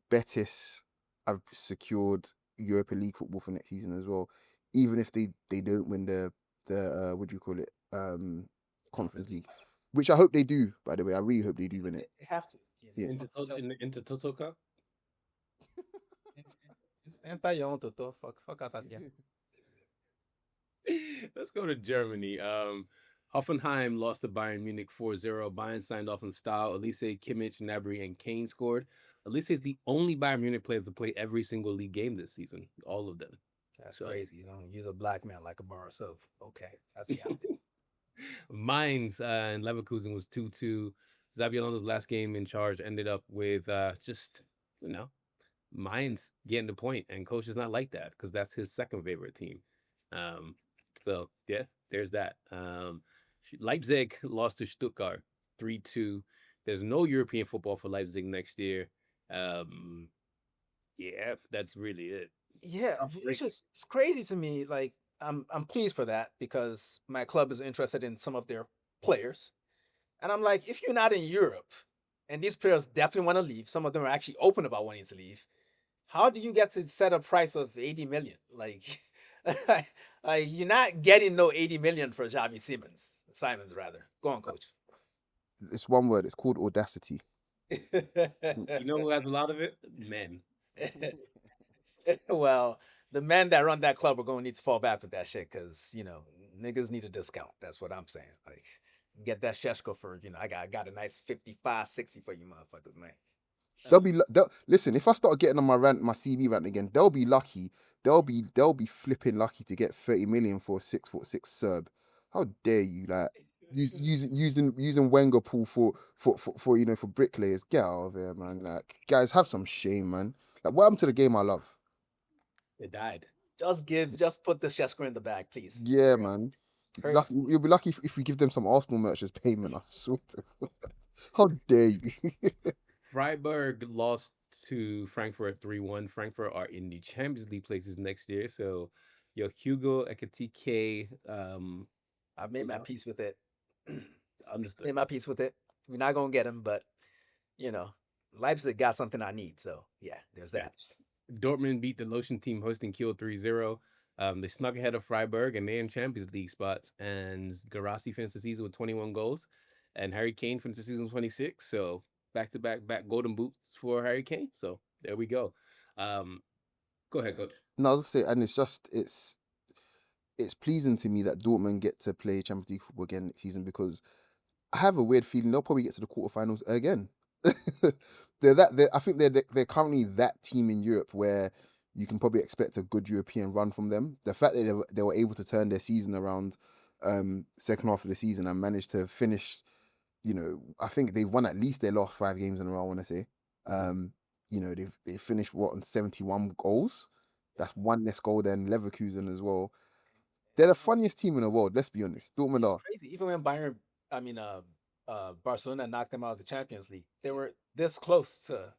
Betis have secured Europa League football for next season as well. Even if they don't win the what do you call it, Conference League, which I hope they do. By the way, I really hope they do win it. They have to. Yeah. Into Totoka? Fuck out that. Yeah. Let's go to Germany. Hoffenheim lost to Bayern Munich 4-0. Bayern signed off in style. Elise, Kimmich, Gnabry, and Kane scored. Elise is the only Bayern Munich player to play every single league game this season. All of them. That's crazy. You don't use a black man like a bar of okay, I see how it is. Mainz and Leverkusen was 2-2. Xabi Alonso's last game in charge ended up with just, Mainz getting the point, and coach is not like that because that's his second favorite team. So yeah, there's that. Leipzig lost to Stuttgart 3-2. There's no European football for Leipzig next year. Yeah, that's really it. Yeah, it's crazy to me. Like I'm pleased for that because my club is interested in some of their players, and I'm like, if you're not in Europe, and these players definitely want to leave, some of them are actually open about wanting to leave. How do you get to set a price of 80 million? Like, you're not getting no 80 million for Xavi Simons rather. Go on, coach. It's one word. It's called audacity. You know who has a lot of it? Men. Well, the men that run that club are going to need to fall back with that shit because, niggas need a discount. That's what I'm saying. Like, get that Sheshko for, I got a nice 55, 60 for you motherfuckers, man. Listen, if I start getting on my CB rant again, they'll be lucky. They'll be flipping lucky to get 30 million for a 6'6" Serb. How dare you, like, using Wenger pool for bricklayers? Get out of here, man. Like, guys, have some shame, man. Like, what happened to the game I love? It died. Just put the Sheshko in the bag, please. Yeah, man. You'll be lucky if we give them some Arsenal merch as payment. I swear to. How dare you? Freiburg lost to Frankfurt 3-1. Frankfurt are in the Champions League places next year. So, Hugo Ekitike. I've made my peace with it. Understood. Made my peace with it. We're not going to get him, but, Leipzig got something I need. So, yeah, there's that. Dortmund beat the Lotion team hosting Kiel 3-0. They snuck ahead of Freiburg, and they're in Champions League spots. And Guirassy finished the season with 21 goals. And Harry Kane finished the season with 26. So, back-to-back golden boots for Harry Kane. So, there we go. Go ahead, coach. No, I was going to say, and it's pleasing to me that Dortmund get to play Champions League football again next season because I have a weird feeling they'll probably get to the quarterfinals again. I think they're currently that team in Europe where you can probably expect a good European run from them. The fact that they were able to turn their season around second half of the season and managed to finish, I think they've won at least their last 5 games in a row, I want to say. They finished on 71 goals. That's one less goal than Leverkusen as well. They're the funniest team in the world, let's be honest. Dortmund are crazy. Even when Barcelona knocked them out of the Champions League, they were this close to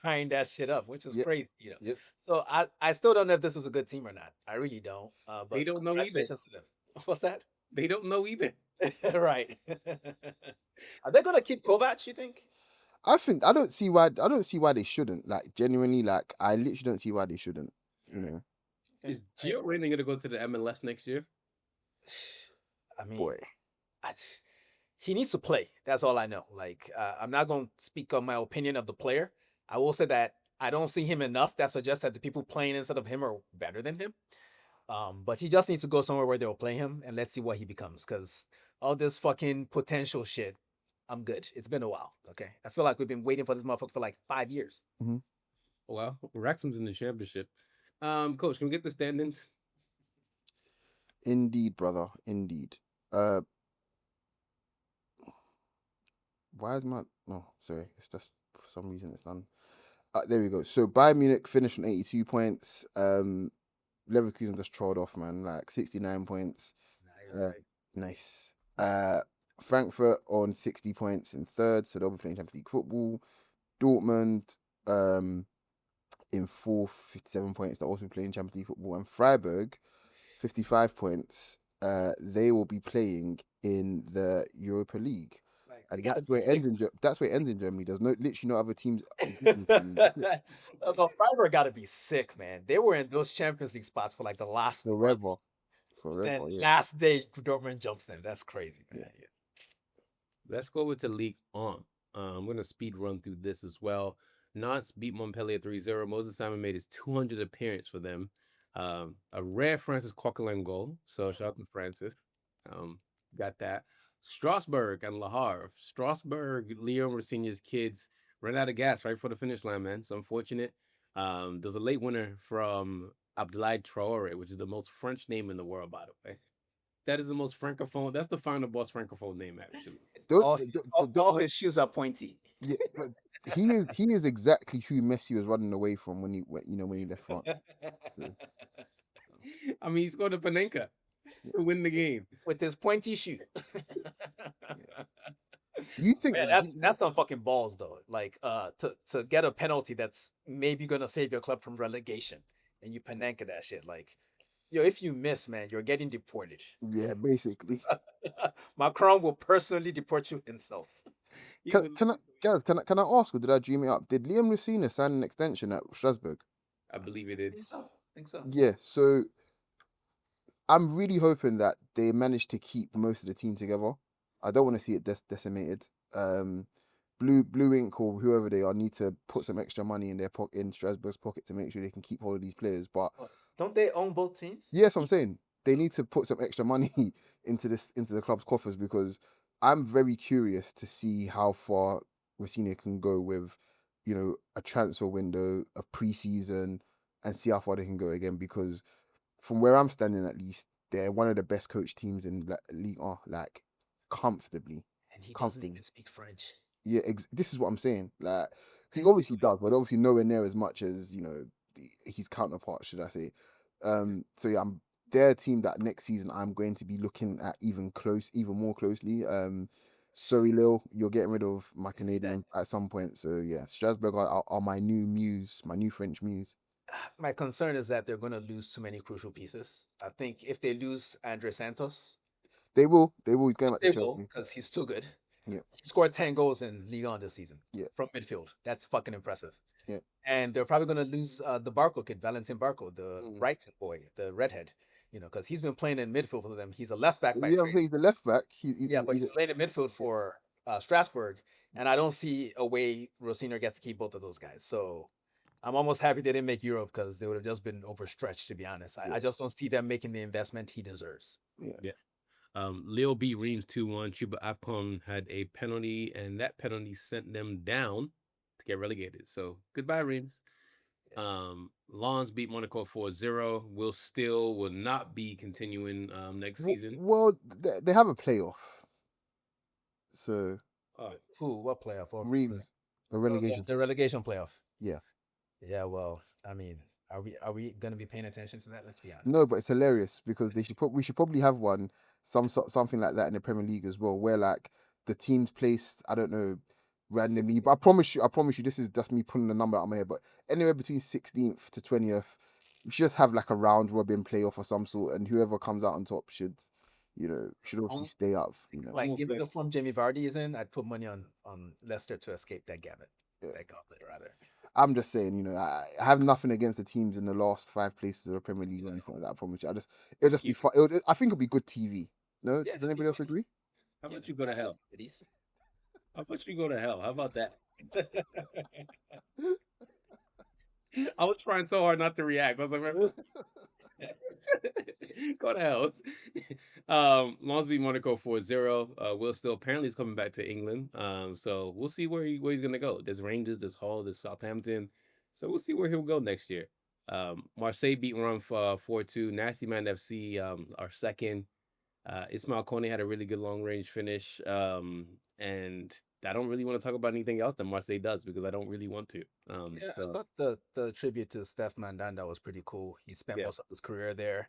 tying that shit up, which is crazy. Yep. So I still don't know if this is a good team or not. I really don't. But they don't know either. Congratulations to them. What's that? They don't know either. Right. Are they gonna keep Kovac, you think? I don't see why they shouldn't. Like, genuinely, like, I literally don't see why they shouldn't. Is Gio Reyna gonna go to the MLS next year? I mean, boy, he needs to play. That's all I know. Like, I'm not going to speak on my opinion of the player. I will say that I don't see him enough that suggests that the people playing instead of him are better than him. But he just needs to go somewhere where they'll play him, and let's see what he becomes. Because all this fucking potential shit, I'm good. It's been a while. Okay, I feel like we've been waiting for this motherfucker for like 5 years. Mm-hmm. Well, Wrexham's in the championship. Coach, can we get the standings? Indeed, brother. Indeed. Why is my... No, sorry. It's just for some reason it's done. There we go. So Bayern Munich finished on 82 points. Leverkusen just trolled off, man. Like 69 points. Uh, nice. Frankfurt on 60 points in third, so they'll be playing Champions League football. Dortmund in fourth, 57 points. They're also playing Champions League football. And Freiburg, 55 points. They will be playing in the Europa League. And that's where it ends in that's where it ends in Germany. There's literally no other teams. Although Freiburg got to be sick, man. They were in those Champions League spots for like the last Forever. month. Then Yeah. last day, Dortmund jumps them. That's crazy, man. Yeah. Let's go over to Ligue 1. I'm going to speed run through this as well. Nantes beat Montpellier 3-0. Moses Simon made his 200th appearance for them. A rare Francis Coquelin goal. So shout out to Francis. Got that. Strasbourg and Le Havre. Strasbourg, Leon Rossigne's kids ran out of gas right for the finish line, man. It's unfortunate. There's a late winner from Abdoulaye Traore, which is the most French name in the world, by the way. That is the most francophone. That's the final boss francophone name, actually. All his shoes are pointy. Yeah, but he is exactly who Messi was running away from when he left France. So. I mean, he scored a Panenka to win the game with his pointy shoe. You think that's some fucking balls though? Like to get a penalty that's maybe gonna save your club from relegation, and you Panenka that shit. Like, yo, if you miss, man, you're getting deported. Yeah, basically. Macron will personally deport you himself. Can I ask, or did I dream it up? Did Liam Rossigny sign an extension at Strasbourg? I believe it did. I think so. Yeah, so I'm really hoping that they manage to keep most of the team together. I don't want to see it decimated. Blue Ink or whoever they are need to put some extra money in in Strasbourg's pocket to make sure they can keep hold of these players. But don't they own both teams? Yes, I'm saying they need to put some extra money into the club's coffers, because I'm very curious to see how far Rossigny can go with, a transfer window, a preseason, and see how far they can go again. Because from where I'm standing, at least, they're one of the best coached teams in Ligue 1, like comfortably. And he doesn't even speak French. Yeah, this is what I'm saying. Like, he obviously does, but obviously nowhere near as much as his counterpart, should I say? So yeah, they're a team that next season I'm going to be looking at even more closely. Sorry, Lil, you're getting rid of my Canadian at some point. So yeah, Strasbourg are my new muse, my new French muse. My concern is that they're going to lose too many crucial pieces. I think if they lose Andre Santos, they will. He's going they will, because he's too good. Yeah, he scored 10 goals in Ligue 1 this season. Yeah, from midfield. That's fucking impressive. Yeah, and they're probably going to lose the Barco kid, Valentin Barco, the Brighton boy, the redhead. Because he's been playing in midfield for them. He's a left back. Yeah, he's the left back. But he's playing in midfield for Strasbourg, and I don't see a way Rossigny gets to keep both of those guys. So I'm almost happy they didn't make Europe, because they would have just been overstretched, to be honest. I just don't see them making the investment he deserves. Yeah. Leo beat Reims 2-1. Chuba Akpom had a penalty, and that penalty sent them down to get relegated. So goodbye, Reims. Lens beat Monaco 4-0. Will not be continuing next season. Well, they have a playoff. So what playoff? Reims, the relegation. The relegation playoff. Yeah. Yeah. Well, I mean, are we going to be paying attention to that? Let's be honest. No, but it's hilarious, because we should probably have something like that in the Premier League as well, where like the teams placed, I don't know, randomly, but I promise you, this is just me putting a number out of my head, but anywhere between 16th to 20th, we should just have like a round robin playoff or some sort, and whoever comes out on top should obviously stay up. Like, given the form Jamie Vardy is in, I'd put money on Leicester to escape that gambit. That gauntlet, rather. I'm just saying, I have nothing against the teams in the last 5 places of the Premier League or anything like that. I promise you. It'll just be fun. I think it'll be good TV. No, does anybody else agree? How about you go to hell? How about you go to hell? How about that? I was trying so hard not to react. I was like, go to hell. Lens beat Monaco 4-0. Will still apparently is coming back to England. So we'll see where he's gonna go. There's Rangers, there's Hull, there's Southampton. So we'll see where he'll go next year. Marseille beat Run 4-2. Nasty Man FC are second. Ismail Kone had a really good long range finish. And I don't really want to talk about anything else that Marseille does because I don't really want to. Yeah, I So thought the tribute to Steph Mandanda was pretty cool. He spent yeah, most of his career there,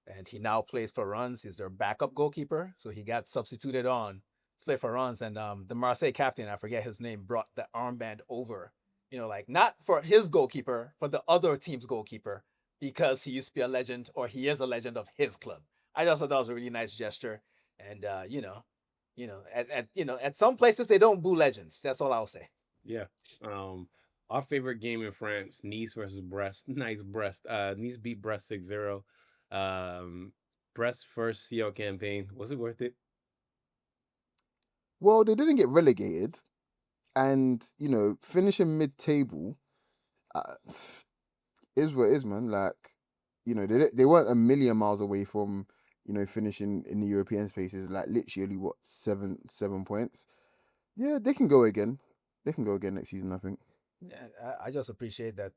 and he now plays for Runs. He's their backup goalkeeper, so he got substituted on to play for Runs. And the Marseille captain, I forget his name, brought the armband over. Like not for his goalkeeper, for the other team's goalkeeper, because he used to be a legend, or he is a legend of his club. I just thought that was a really nice gesture, and at some places they don't boo legends. That's all I'll say. yeah. Um, our favorite game in France, Nice versus Brest. Nice Brest. Nice beat Brest 6-0. Brest first CL campaign. Was it worth it? Well, they didn't get relegated, and finishing mid-table uh, is what it is, man. Like, they weren't a million miles away from finishing in the European spaces. Like, literally, what, 7 points? Yeah, they can go again. They can go again next season, I think. Yeah, I just appreciate that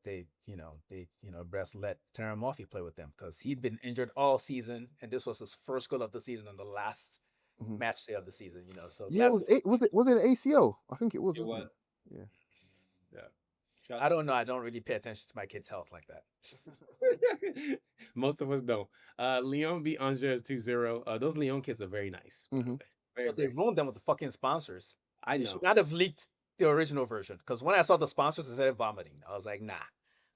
Brest let Terran Murphy play with them because he'd been injured all season, and this was his first goal of the season on the last Hmm. match day of the season. So Yeah, glad to see. was it an ACL? I think it was, It wasn't it? was. Yeah. Yeah. I don't know. I don't really pay attention to my kids' health like that. Most of us don't. Lyon beat Angers 2-0. Those Lyon kids are very nice, by the Hmm. way. Very, Yo, they very. ruined them with the fucking sponsors. I They know. should not have leaked the original version because when I saw the sponsors, I started vomiting. I was like, nah,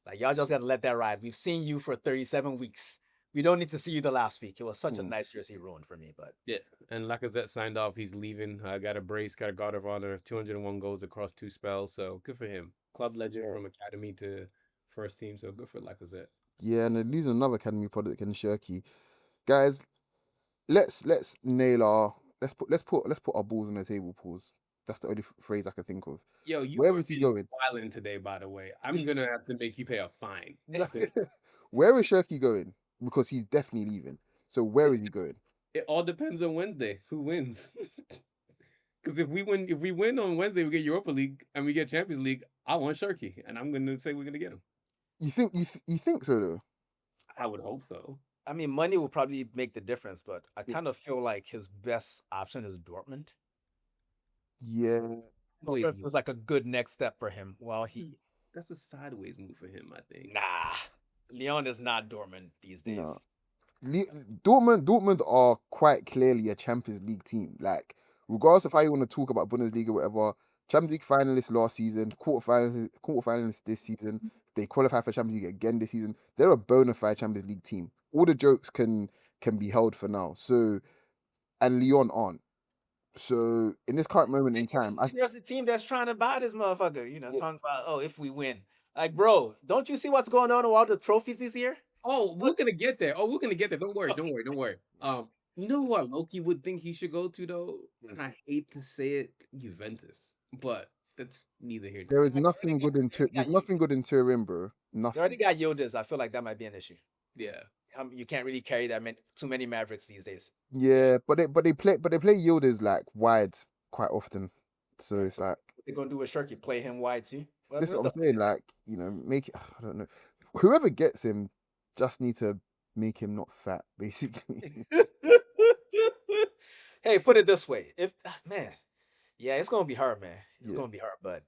like y'all just gotta let that ride. We've seen you for 37 weeks. We don't need to see you the last week. It was such a Mm. nice jersey ruined for me, but Yeah. And Lacazette signed off. He's leaving. Got a brace, got a guard of honor, 201 goals across 2 spells. So good for him. Club legend Yeah. from academy to first team. So good for Lacazette. Yeah, and they're losing another academy product in Shirky. Guys, let's nail our let's put our balls on the table. Pause. That's the only phrase I can think of. Yo, you Where were is he in going? wilding today, by the way. I'm gonna have to make you pay a fine. Where is Shirky going? Because he's definitely leaving. So where is he going? It all depends on Wednesday. Who wins? Because if we win on Wednesday, we get Europa League and we get Champions League. I want Shirky, and I'm gonna say we're gonna get him. You think so though? I would hope so. I mean, money will probably make the difference. But I Y- kind of feel like his best option is Dortmund. Yeah. Wait, Dortmund feels like a good next step for him. While that's a, he, that's a sideways move for him, I think. nah, Leon is not Dortmund these No. days. Le- Dortmund are quite clearly a Champions League team. Like, regardless of how you want to talk about Bundesliga, whatever, Champions League finalists last season, quarterfinalists this season. They qualify for Champions League again this season. They're a bona fide Champions League team. All the jokes can be held for now. So, and Lyon aren't. So, in this current moment in time, There's a team that's trying to buy this motherfucker. yeah, Talking about, oh, if we win, like, bro, don't you see what's going on with all the trophies this year? Oh, we're What? gonna get there. Oh, we're gonna get there. Don't worry, don't worry, don't worry. You know who Loki would think he should go to though? And I hate to say it, Juventus. But that's neither here nor there there. is nothing good in there's nothing good in Turin, bro. They already Nothing. got Yildiz. I feel like that might be an issue. Yeah. You can't really carry too many Mavericks these days. Yeah, but they play Yildiz like wide quite often. So Yeah, it's so like what they gonna do with Shirky? Play him wide too? this is What's what the I'm saying. Like, make it. I don't know. Whoever gets him just need to make him not fat, basically. Hey, put it this way: if man, yeah, it's gonna be hard, man. It's Yeah. gonna be hard, but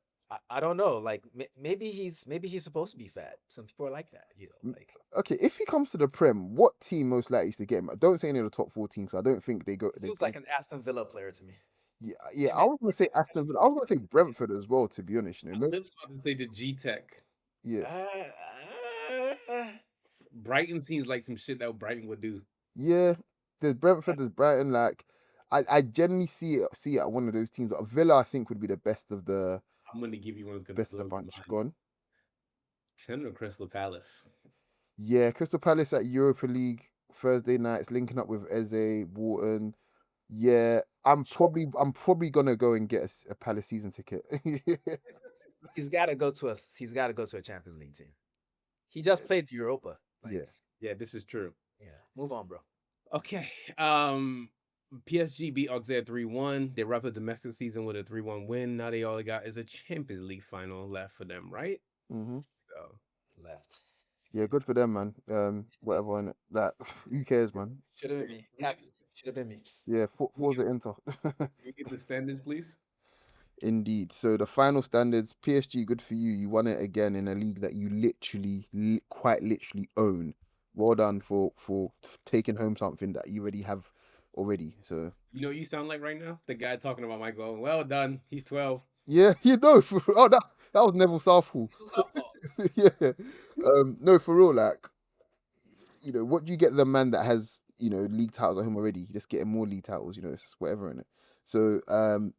I don't know. Like maybe he's supposed to be fat. Some people are like that, M- like. Okay, if he comes to the Prem, what team most likely is to get him? Don't say any of the top 4 teams. I don't think they go. Feels like an Aston Villa player to me. Yeah, yeah. And I maybe was gonna say Aston Villa. I was gonna say Brentford as well. To be honest, I was about to say the G Tech. yeah, Brighton seems like some shit that Brighton would do. yeah. There's Brentford, there's Brighton. Like, I generally see it at one of those teams. But Villa, I think, would be the best of the I'm gonna give you one that's gonna blow your bunch. mind. Gone. Send them to Crystal Palace. Yeah, Crystal Palace at Europa League Thursday nights, linking up with Eze, Wharton. Yeah, I'm probably gonna go and get a Palace season ticket. He's got to go to a Champions League team. He just played Europa. Like, Yeah. Yeah, this is true. yeah, move on, bro. Okay. PSG beat Auxerre 3-1. They wrapped the domestic season with a 3-1 win. Now all they got is a Champions League final left for them, right? Hmm. So Left. Yeah, good for them, man. Whatever, innit? That who cares, man? Should have been me. Happy. Should have been me. Yeah, Can we Forza get, Inter. can we get the standings, please? Indeed. So the final standards, PSG, good for you. You won it again in a league that you literally, quite literally own. Well done for taking home something that you already have already. So You know what you sound like right now? The guy talking about Mike going, well done. He's 12. yeah, you know, oh that was Neville Southall. It was our fault. Yeah. No, for real, like, what do you get the man that has, league titles at home already? You just getting more league titles, it's whatever in it. So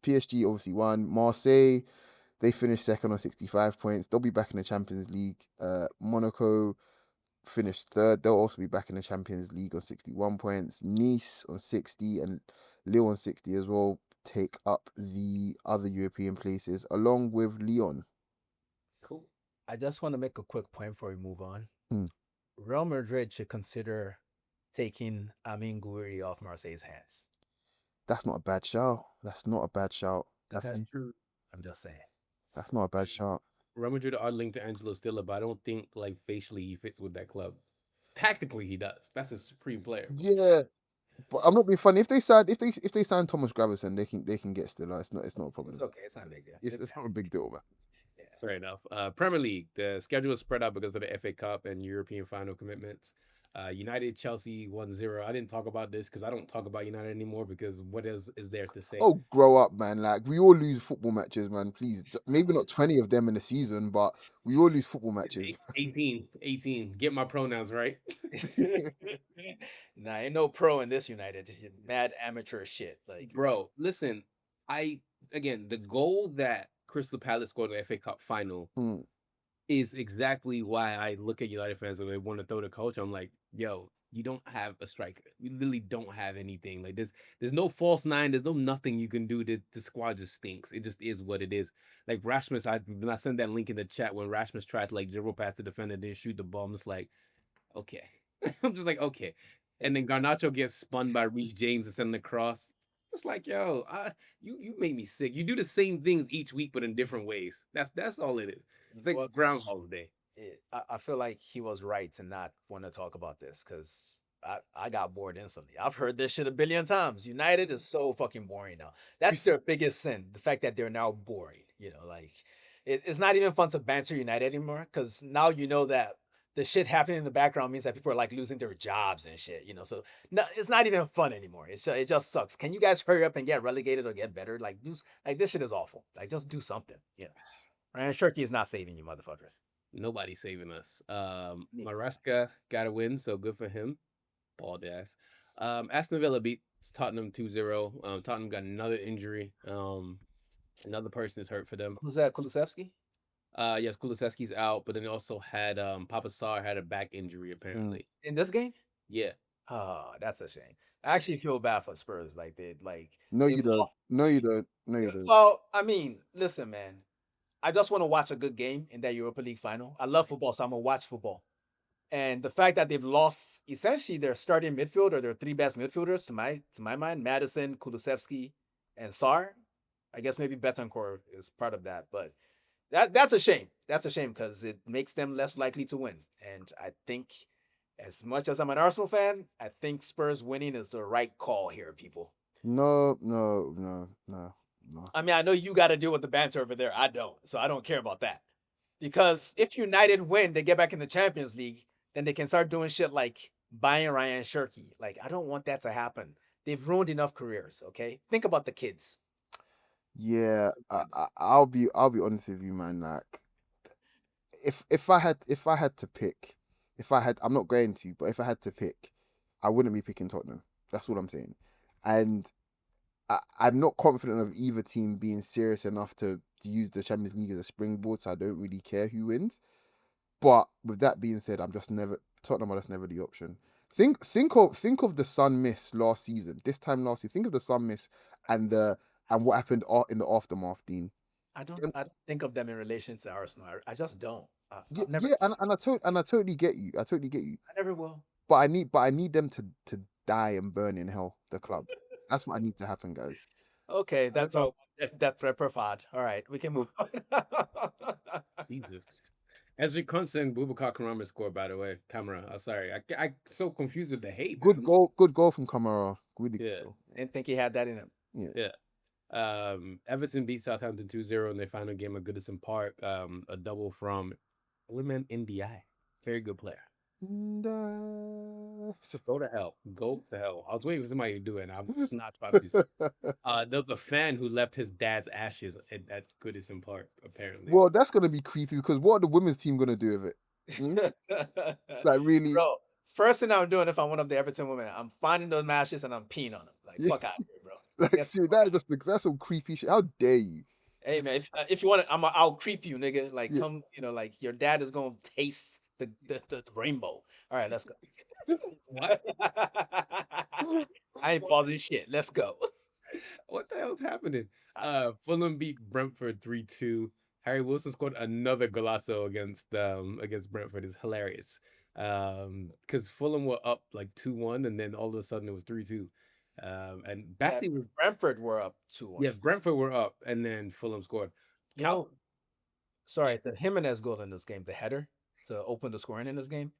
PSG obviously won. Marseille, they finished second on 65 points. They'll be back in the Champions League. Monaco finished third. They'll also be back in the Champions League on 61 points. Nice on 60 and Lille on 60 as well take up the other European places along with Lyon. Cool. I just want to make a quick point before we move on. Hmm. Real Madrid should consider taking Amin Gouiri off Marseille's hands. That's not a bad shout. That's not a bad shout. That's That's true. I'm just saying. that's not a bad shout. Real Madrid are linked to Angelo Stilla, but I don't think like facially he fits with that club. Tactically he does. That's a supreme player. Yeah, but I'm not being funny. If they sign Thomas Gravison, they can get Stiller. It's not a problem. It's okay. It's not a big deal. It's not a big deal, man. Yeah. Fair enough. Premier League, the schedule is spread out because of the FA Cup and European final commitments. United, Chelsea 1-0. I didn't talk about this because I don't talk about United anymore because what else is there to say? Oh, grow up, man. Like, we all lose football matches, man. Please. Maybe not 20 of them in a season, but we all lose football matches. 18. Get my pronouns right. Nah, ain't no pro in this United. Mad amateur shit. Like, Bro, listen, again, the goal that Crystal Palace scored in the FA Cup final Hmm. is exactly why I look at United fans when they want to throw the coach. I'm like, yo, you don't have a striker. You literally don't have anything. Like there's no false nine. There's no nothing you can do. The squad just stinks. It just is what it is. Like Rasmus, when I sent that link in the chat when Rasmus tried to like dribble past the defender, then shoot the ball. I'm just like, okay. I'm just like, okay. And then Garnacho gets spun by Reece James and sending the cross. Just like, yo, you made me sick. You do the same things each week, but in different ways. That's all it is. It's like Well, Groundhog Day. I feel like he was right to not want to talk about this because I got bored instantly. I've heard this shit a billion times. United is so fucking boring now. That's their biggest sin. The fact that they're now boring. Like it's not even fun to banter United anymore because now you know that the shit happening in the background means that people are like losing their jobs and shit. So no, it's not even fun anymore. It just sucks. Can you guys hurry up and get relegated or get better? Like this shit is awful. Like just do something. Ryan Shirky is not saving you, motherfuckers. Nobody's saving us. Neither. Maresca got a win, so good for him. Bald ass. Aston Villa beat Tottenham 2-0. Tottenham got another injury. Another person is hurt for them. Who's that? Kulusevski? Yes, Kulusevski's out, but then they also had Papa Sarr had a back injury apparently. In this game? Yeah. Oh, that's a shame. I actually feel bad for Spurs. Like No, they've you don't. lost. No, you don't. No, you don't. Well, I mean, listen, man. I just want to watch a good game in that Europa League final. I love football, so I'm gonna watch football. And the fact that they've lost essentially their starting midfield or their three best midfielders to my mind, Madison, Kulusevski, and Sarr. I guess maybe Betancourt is part of that, but that's a shame. That's a shame because it makes them less likely to win. And I think, as much as I'm an Arsenal fan, I think Spurs winning is the right call here, people. No. I mean, I know you got to deal with the banter over there. I don't, so I don't care about that. Because if United win, they get back in the Champions League, then they can start doing shit like buying Ryan Shirky. Like, I don't want that to happen. They've ruined enough careers. Okay, think about the kids. Yeah, I'll be honest with you, man. Like, if I had to pick, I'm not going to, but if I had to pick, I wouldn't be picking Tottenham. That's what I'm saying. And I'm not confident of either team being serious enough to use the Champions League as a springboard, so I don't really care who wins. But with that being said, Tottenham are just never the option. Think of the Sun miss last season. This time last year, think of the Sun miss and what happened in the aftermath, Dean. I don't think of them in relation to Arsenal. I just don't. Yeah, never. and I totally get you. I totally get you. I never will. But I need them to die and burn in hell. The club. That's what I need to happen, guys. Okay, that's all. That's Prefad. All right, we can move on. Jesus. Ezri Konsa and Boubacar Kamara scored, by the way. Kamara. I'm sorry. I'm so confused with the hate. Good goal from Kamara. Really good Yeah. goal. Didn't think he had that in him. Yeah. Yeah. Everton beat Southampton 2-0 in their final game at Goodison Park. A double from Liman Ndiaye. Very good player. Go to hell. Go to hell. I was waiting for somebody to do it, and I'm just not about to say. There's a fan who left his dad's ashes at Goodison Park, apparently. Well, that's gonna be creepy because what are the women's team gonna do with it? Hmm? Like really? Bro, first thing I'm doing if I'm one of the Everton women, I'm finding those matches and I'm peeing on them. Like, Yeah. fuck out of here, bro. Like, Yes. seriously, that's some creepy shit. How dare you? Hey man, if you want it, I'll creep you, nigga. Like, Yeah. come, like your dad is gonna taste the rainbow. All right, let's go. What? I ain't pausing shit. Let's go. What the hell's happening? Fulham beat Brentford 3-2. Harry Wilson scored another golazo against Brentford. It's hilarious. Because Fulham were up like 2-1, and then all of a sudden it was 3-2. And Yeah, Bassey was Brentford were up 2-1. Brentford were up, and then Fulham scored. Yo, sorry, the Jimenez goal in this game, the header to open the scoring in this game.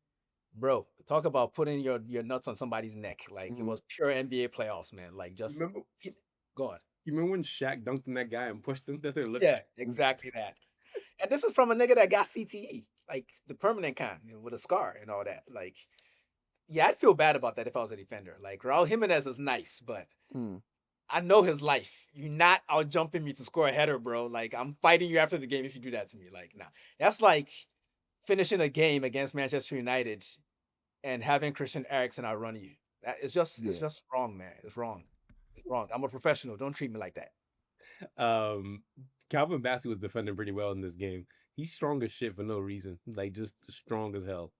Bro, talk about putting your nuts on somebody's neck. Like, it Mhm. was pure NBA playoffs, man. Like, just Remember, go on. you remember when Shaq dunked on that guy and pushed him? That's what it looked Yeah, like. exactly that. And this is from a nigga that got CTE, like the permanent kind, with a scar and all that. Like, yeah, I'd feel bad about that if I was a defender. Like, Raul Jimenez is nice, but Mm. I know his life. You're not out jumping me to score a header, bro. Like, I'm fighting you after the game if you do that to me. Like, nah. That's like finishing a game against Manchester United and having Christian Eriksen outrun you. It's Yeah. just wrong, man. It's wrong. It's wrong. I'm a professional. Don't treat me like that. Calvin Bassey was defending pretty well in this game. He's strong as shit for no reason. Like just strong as hell.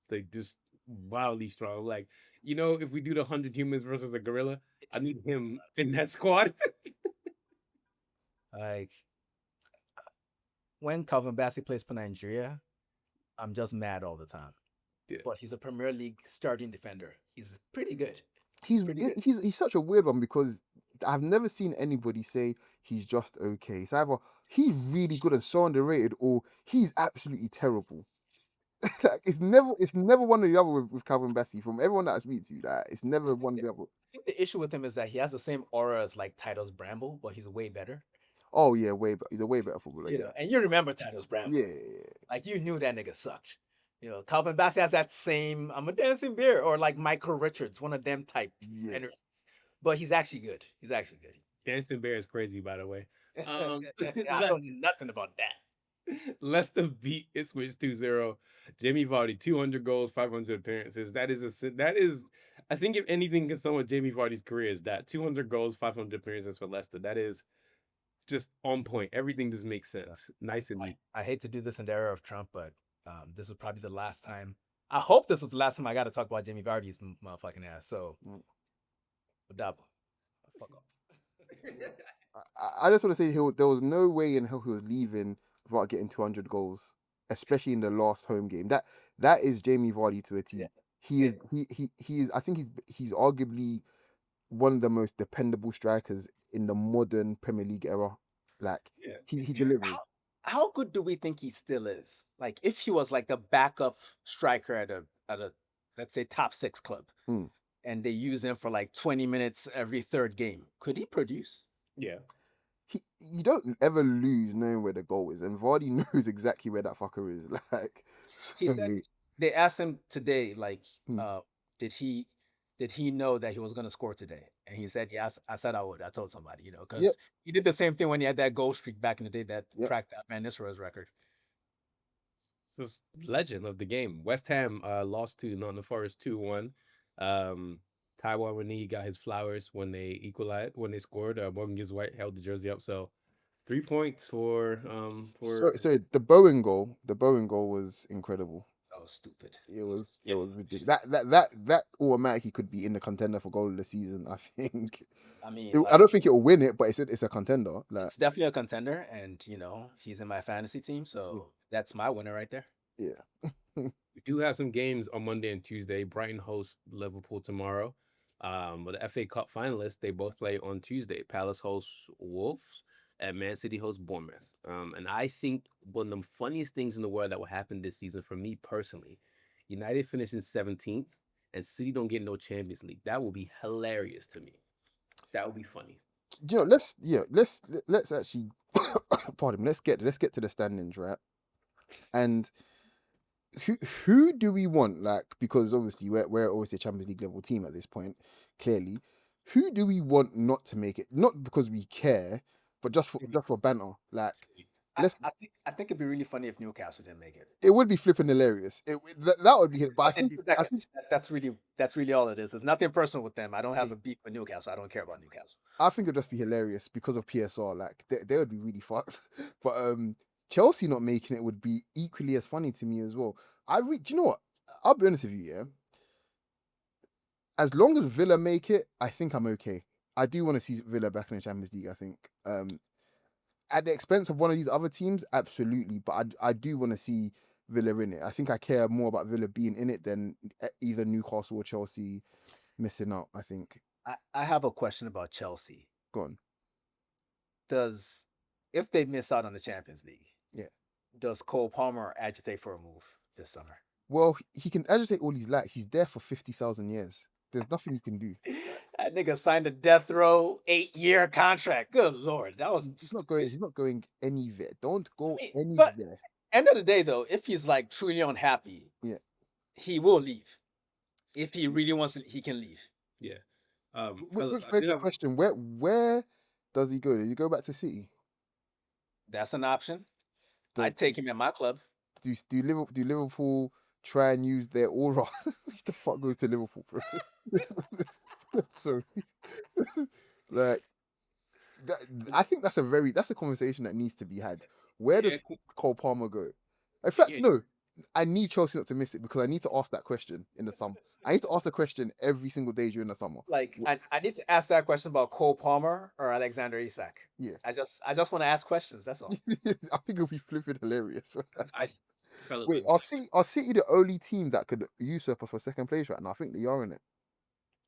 Like just wildly strong. Like, if we do the 100 humans versus a gorilla, I need him in that squad. Like, when Calvin Bassey plays for Nigeria, I'm just mad all the time. Yeah. But he's a Premier League starting defender. He's pretty good. He's pretty good. he's such a weird one because I've never seen anybody say he's just okay. It's either he's really good and so underrated, or he's absolutely terrible. Like, it's never one or the other with Calvin Bassey. From everyone that I speak to, that it's never one or the other. I think the issue with him is that he has the same aura as like Titus Bramble, but he's way better. Oh yeah, he's a way better footballer. You Yeah, know, and you remember Titus Bramble. yeah, yeah. Like, you knew that nigga sucked. Calvin Bassey has that same I'm a dancing bear, or like Michael Richards, one of them type Yeah. energies. But he's actually good. He's actually good. Dancing Bear is crazy, by the way. I don't know nothing about that. Leicester beat Ipswich 2-0. Jamie Vardy, 200 goals, 500 appearances. That is, I think if anything can sum up Jamie Vardy's career is that 200 goals, 500 appearances for Leicester. That is just on point. Everything just makes sense. Nice and neat. I hate to do this in the era of Trump, but this is probably the last time. I hope this is the last time I got to talk about Jamie Vardy's motherfucking ass. So, double. Fuck off. I just want to say there was no way in hell he was leaving without getting 200 goals, especially in the last home game. That is Jamie Vardy to a T. Yeah. He is he is. I think he's arguably one of the most dependable strikers in the modern Premier League era. Like, Yeah. he delivers. How good do we think he still is? Like, if he was like the backup striker at a let's say top 6 club, Mm. and they use him for like 20 minutes every third game, could he produce? Yeah. You don't ever lose knowing where the goal is, and Vardy knows exactly where that fucker is. Like, He so, said they asked him today, like, Mm. did he know that he was going to score today? And he said, yes. I said I would. I told somebody, because Yep. he did the same thing when he had that goal streak back in the day that Yep. cracked that Van Nistelrooy's record. This legend of the game. West Ham lost to Nottingham Forest 2-1. Taiwan Renee got his flowers when they equalized, when they scored. Morgan Gibbs White held the jersey up. So 3 points for So the Bowen goal was incredible. That was stupid. It was ridiculous. That automatically could be in the contender for goal of the season. I think. I mean, I don't think it'll win it, but it's a contender. Like, it's definitely a contender, and he's in my fantasy team, so that's my winner right there. yeah. We do have some games on Monday and Tuesday. Brighton hosts Liverpool tomorrow. But the FA Cup finalists, they both play on Tuesday. Palace hosts Wolves, and Man City hosts Bournemouth. And I think one of the funniest things in the world that will happen this season for me personally, United finishing 17th and City don't get no Champions League. That will be hilarious to me. That would be funny. You know, let's actually pardon me, let's get to the standings, right? And who do we want? Like, because obviously we're always a Champions League level team at this point, clearly. Who do we want not to make it? Not because we care, but just for banter. Like, let's. I think it'd be really funny if Newcastle didn't make it. It would be flipping hilarious. That would be it. But I They'd think be second. That's really all it is. It's nothing personal with them. I don't have a beef with Newcastle. I don't care about Newcastle. I think it'd just be hilarious because of PSR. Like, they would be really fucked. But Chelsea not making it would be equally as funny to me as well. Do you know what? I'll be honest with you, yeah. As long as Villa make it, I think I'm okay. I do want to see Villa back in the Champions League, I think. At the expense of one of these other teams, absolutely. But I do want to see Villa in it. I think I care more about Villa being in it than either Newcastle or Chelsea missing out, I think. I have a question about Chelsea. Go on. If they miss out on the Champions League, yeah, does Cole Palmer agitate for a move this summer? Well, he can agitate all he's like. He's there for 50,000 years. There's nothing he can do. That nigga signed a death row 8-year contract. Good Lord. That was He's not going anywhere. Don't go anywhere. But end of the day though, if he's like truly unhappy, yeah, he will leave. If he really wants to, he can leave. Yeah. Which begs the question, where does he go? Does he go back to City? That's an option. I'd take him at my club. Do Liverpool try and use their aura? Who the fuck goes to Liverpool, bro? Sorry. Like, I think that's a conversation that needs to be had. Where does Cole Palmer go? In fact, no. I need Chelsea not to miss it because I need to ask that question in the summer. I need to ask the question every single day during the summer. Like, I need to ask that question about Cole Palmer or Alexander Isak. Yeah. I just want to ask questions. That's all. I think it'll be flipping hilarious. Wait, are City the only team that could usurp us for second place right now? I think they are in it.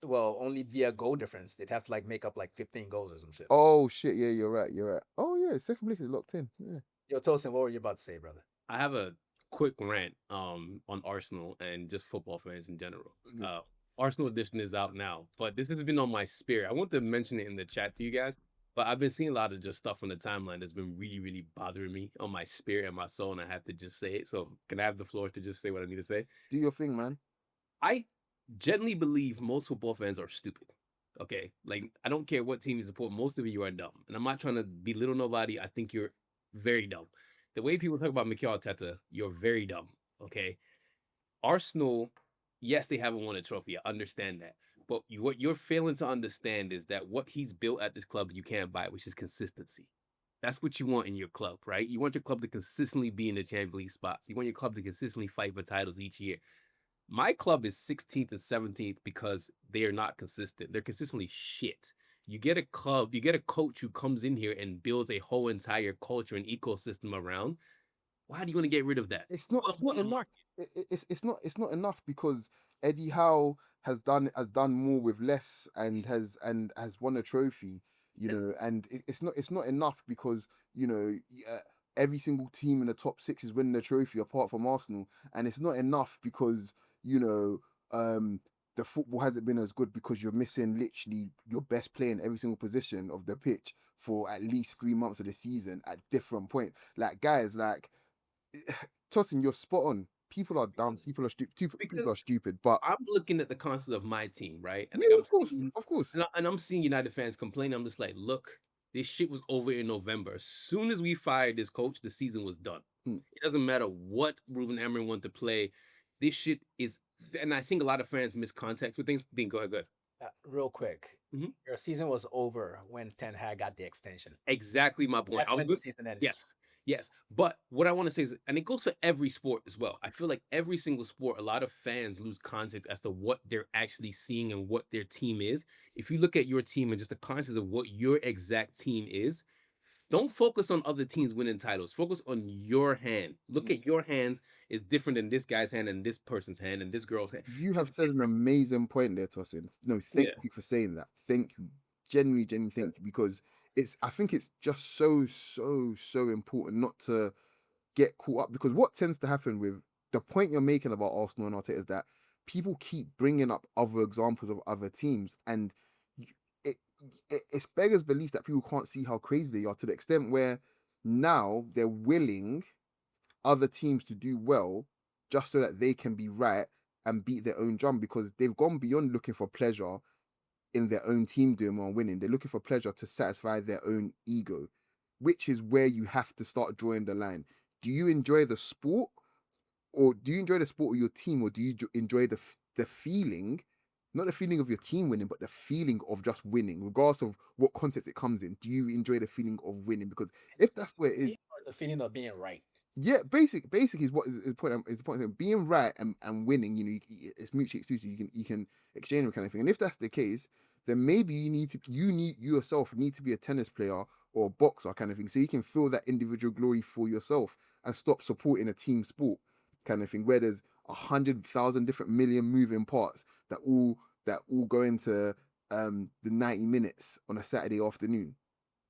Well, only via goal difference. They'd have to make up 15 goals or some shit. Oh shit! Yeah, you're right. Oh yeah, second place is locked in. Yeah. Yo, Tosin, what were you about to say, brother? I have a quick rant on Arsenal and just football fans in general. Arsenal edition is out now, but this has been on my spirit. I want to mention it in the chat to you guys, but I've been seeing a lot of just stuff on the timeline that's been really, really bothering me on my spirit and my soul, and I have to just say it. So can I have the floor to just say what I need to say? Do your thing, man. I genuinely believe most football fans are stupid. Okay, like I don't care what team you support. Most of you are dumb, and I'm not trying to belittle nobody. I think you're very dumb. The way people talk about Mikel Arteta, you're very dumb. Okay, Arsenal, yes, they haven't won a trophy. I understand that, but what you're failing to understand is that what he's built at this club, you can't buy, which is consistency. That's what you want in your club, right? You want your club to consistently be in the Champions League spots. You want your club to consistently fight for titles each year. My club is 16th and 17th because they are not consistent. They're consistently shit. You get a coach who comes in here and builds a whole entire culture and ecosystem around. Why do you want to get rid of that? It's not enough. It's not enough because Eddie Howe has done more with less and has won a trophy, and it's not enough because every single team in the top 6 is winning the trophy apart from Arsenal, and it's not enough because the football hasn't been as good because you're missing literally your best player in every single position of the pitch for at least 3 months of the season at different points. Like, guys, like, Tosin, you're spot on. People are dumb. People are stupid. People are stupid. But I'm looking at the concept of my team, right? And yeah, of course. And I'm seeing United fans complain. I'm just like, look, this shit was over in November. As soon as we fired this coach, the season was done. It doesn't matter what Ruben Amorim wanted to play. This shit is, and I think a lot of fans miss context with things. Dean, go ahead. Real quick, your season was over when Ten Hag got the extension. Exactly my point. That's when the season ended. Yes. But what I want to say is, and it goes for every sport as well. I feel like every single sport, a lot of fans lose context as to what they're actually seeing and what their team is. If you look at your team and just the context of what your exact team is, don't focus on other teams winning titles. Focus on your hand. Look at your hands is different than this guy's hand and this person's hand and this girl's hand. You have said an amazing point there, Tosin. No, thank you for saying that. Thank you. Genuinely thank you. Because I think it's just so important not to get caught up, because what tends to happen with the point you're making about Arsenal and Arteta is that people keep bringing up other examples of other teams, and it, it's beggars belief that people can't see how crazy they are, to the extent where now they're willing other teams to do well just so that they can be right and beat their own drum, because they've gone beyond looking for pleasure in their own team doing well and winning. They're looking for pleasure to satisfy their own ego, which is where you have to start drawing the line. Do you enjoy the sport, or do you enjoy the sport of your team, or do you enjoy the feeling, not the feeling of your team winning, but the feeling of just winning, regardless of what context it comes in? Do you enjoy the feeling of winning? Because if that's where it is, the feeling of being right. yeah, basic is what is the point. Is the point of being right and winning. It's mutually exclusive. You can exchange them, kind of thing. And if that's the case, then maybe you yourself need to be a tennis player or a boxer, kind of thing, so you can feel that individual glory for yourself and stop supporting a team sport, kind of thing, where there's 100,000 different million moving parts that all go into the 90 minutes on a Saturday afternoon.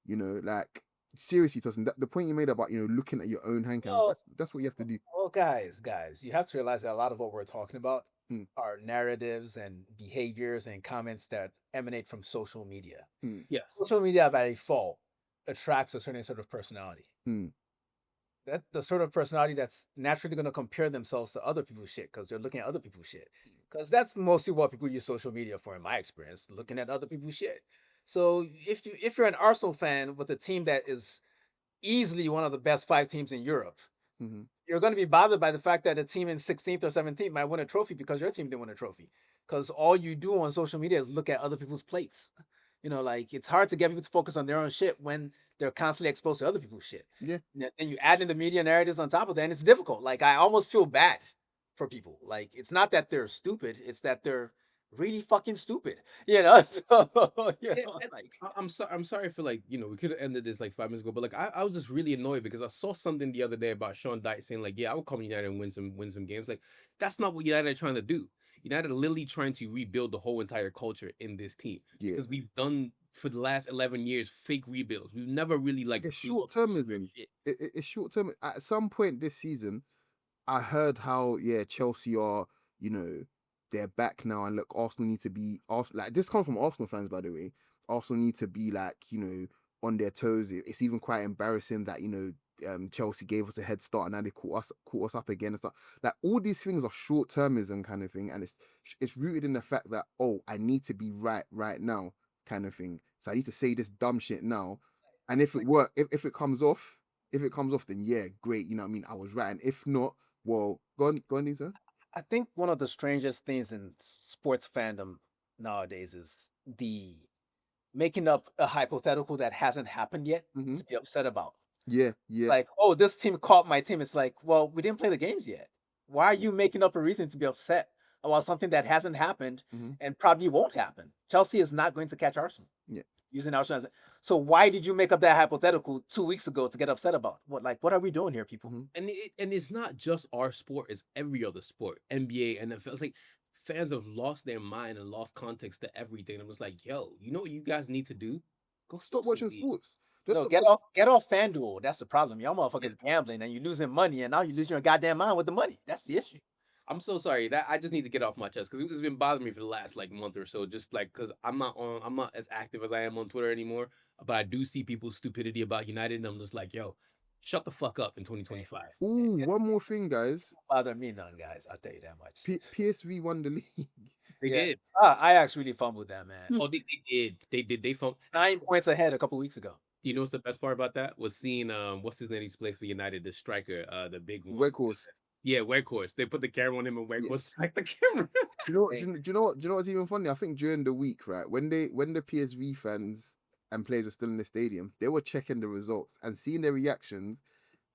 Like, seriously, Tosin, the point you made about looking at your own hand cam, No, that's what you have to do. well, guys, you have to realize that a lot of what we're talking about Mm, are narratives and behaviors and comments that emanate from social media. mm, Yes. Social media, by default, attracts a certain sort of personality. mm, That the sort of personality that's naturally going to compare themselves to other people's shit because they're looking at other people's shit. Because that's mostly what people use social media for, in my experience, looking at other people's shit. So if you're an Arsenal fan with a team that is easily one of the best 5 teams in Europe, mhm. you're going to be bothered by the fact that a team in 16th or 17th might win a trophy because your team didn't win a trophy. Because all you do on social media is look at other people's plates. Like it's hard to get people to focus on their own shit when they're constantly exposed to other people's shit. Yeah, And you add in the media narratives on top of that, and it's difficult. Like I almost feel bad for people. Like it's not that they're stupid; it's that they're really fucking stupid. So Yeah, and I'm sorry for, like, we could have ended this like 5 minutes ago, but like I was just really annoyed because I saw something the other day about Sean Dyche saying, like, yeah, I will come United and win some games. Like, that's not what United are trying to do. United are literally trying to rebuild the whole entire culture in this team, yeah. because we've done for the last 11 years fake rebuilds. We've never really like It's short looked at termism. shit. It's short term. At some point this season, I heard how, yeah, Chelsea are, you know, they're back now, and look, Arsenal need to be Arsenal. Like, this comes from Arsenal fans, by the way. Arsenal need to be, like, on their toes. It's even quite embarrassing that Chelsea gave us a head start, and now they caught us up again and stuff. Like, all these things are short termism, kind of thing, and it's rooted in the fact that, oh, I need to be right now, kind of thing. So I need to say this dumb shit now, and if it work, if it comes off. If it comes off, then yeah, great. You know what I mean? I was right. And if not, well, go on, Lisa. I think one of the strangest things in sports fandom nowadays is the making up a hypothetical that hasn't happened yet Mm-hmm. to be upset about. Yeah, yeah. Like, oh, this team caught my team. It's like, well, we didn't play the games yet. Why are you making up a reason to be upset about something that hasn't happened Mm-hmm. and probably won't happen? Chelsea is not going to catch Arsenal. Yeah. Using Arsenal as so why did you make up that hypothetical 2 weeks ago to get upset about? What are we doing here, people? Mm-hmm. And it's not just our sport; it's every other sport, NBA, NFL. It's like fans have lost their mind and lost context to everything. I'm just like, yo, you know what you guys need to do? Go Stop smoke some watching weed. sports. Just No, stop get watching. off FanDuel. That's the problem. Y'all Yeah. motherfuckers gambling and you're losing money, and now you're losing your goddamn mind with the money. That's the issue. I'm so sorry that I just need to get off my chest because it's been bothering me for the last like month or so. Just like because I'm not as active as I am on Twitter anymore, but I do see people's stupidity about United, and I'm just like, yo, shut the fuck up in 2025. Ooh, one more thing, guys. Bother me none, guys. I'll tell you that much. PSV won the league. They Yeah. did. Ajax really fumbled that, man. Oh, they did. They did. They found. 9 points ahead a couple weeks ago. You know what's the best part about that was seeing what's his name? He's played for United, the striker, the big one. Weghorst. Yeah, Weghorst. They put the camera on him and Yeah. Weghorst like the camera. Do you know? Do you know what? Do you know what's even funny? I think during the week, right, when the PSV fans and players were still in the stadium, they were checking the results and seeing their reactions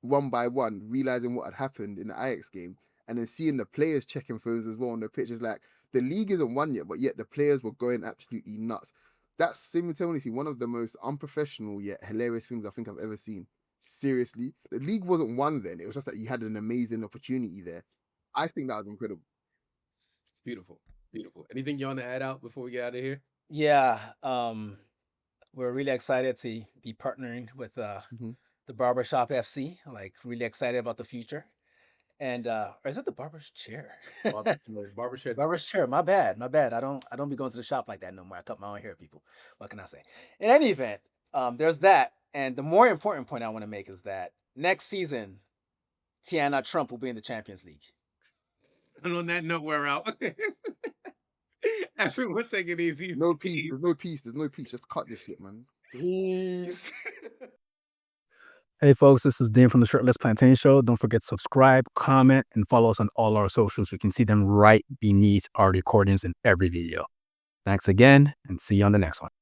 one by one, realizing what had happened in the Ajax game, and then seeing the players checking phones as well on the pitch. Is like the league isn't won yet, but yet the players were going absolutely nuts. That's simultaneously one of the most unprofessional yet hilarious things I think I've ever seen. Seriously, the league wasn't won then. It was just that you had an amazing opportunity there. I think that was incredible. It's beautiful, beautiful. Anything you want to add out before we get out of here? Yeah. we're really excited to be partnering with Mhm. the Barbershop FC. Like really excited about the future. And or is it the barber's chair? Barber shed. Barber's chair. My bad. My bad. I don't be going to the shop like that no more. I cut my own hair, people. What can I say? In any event, there's that. And the more important point I want to make is that next season, Tiana Trump will be in the Champions League. And on that note, we're out. Everyone take it easy. No peace. There's no peace. There's no peace. Just cut this shit, man. Peace. Hey folks, this is Deen from the Shirtless Plantain Show. Don't forget to subscribe, comment, and follow us on all our socials. You can see them right beneath our recordings in every video. Thanks again, and see you on the next one.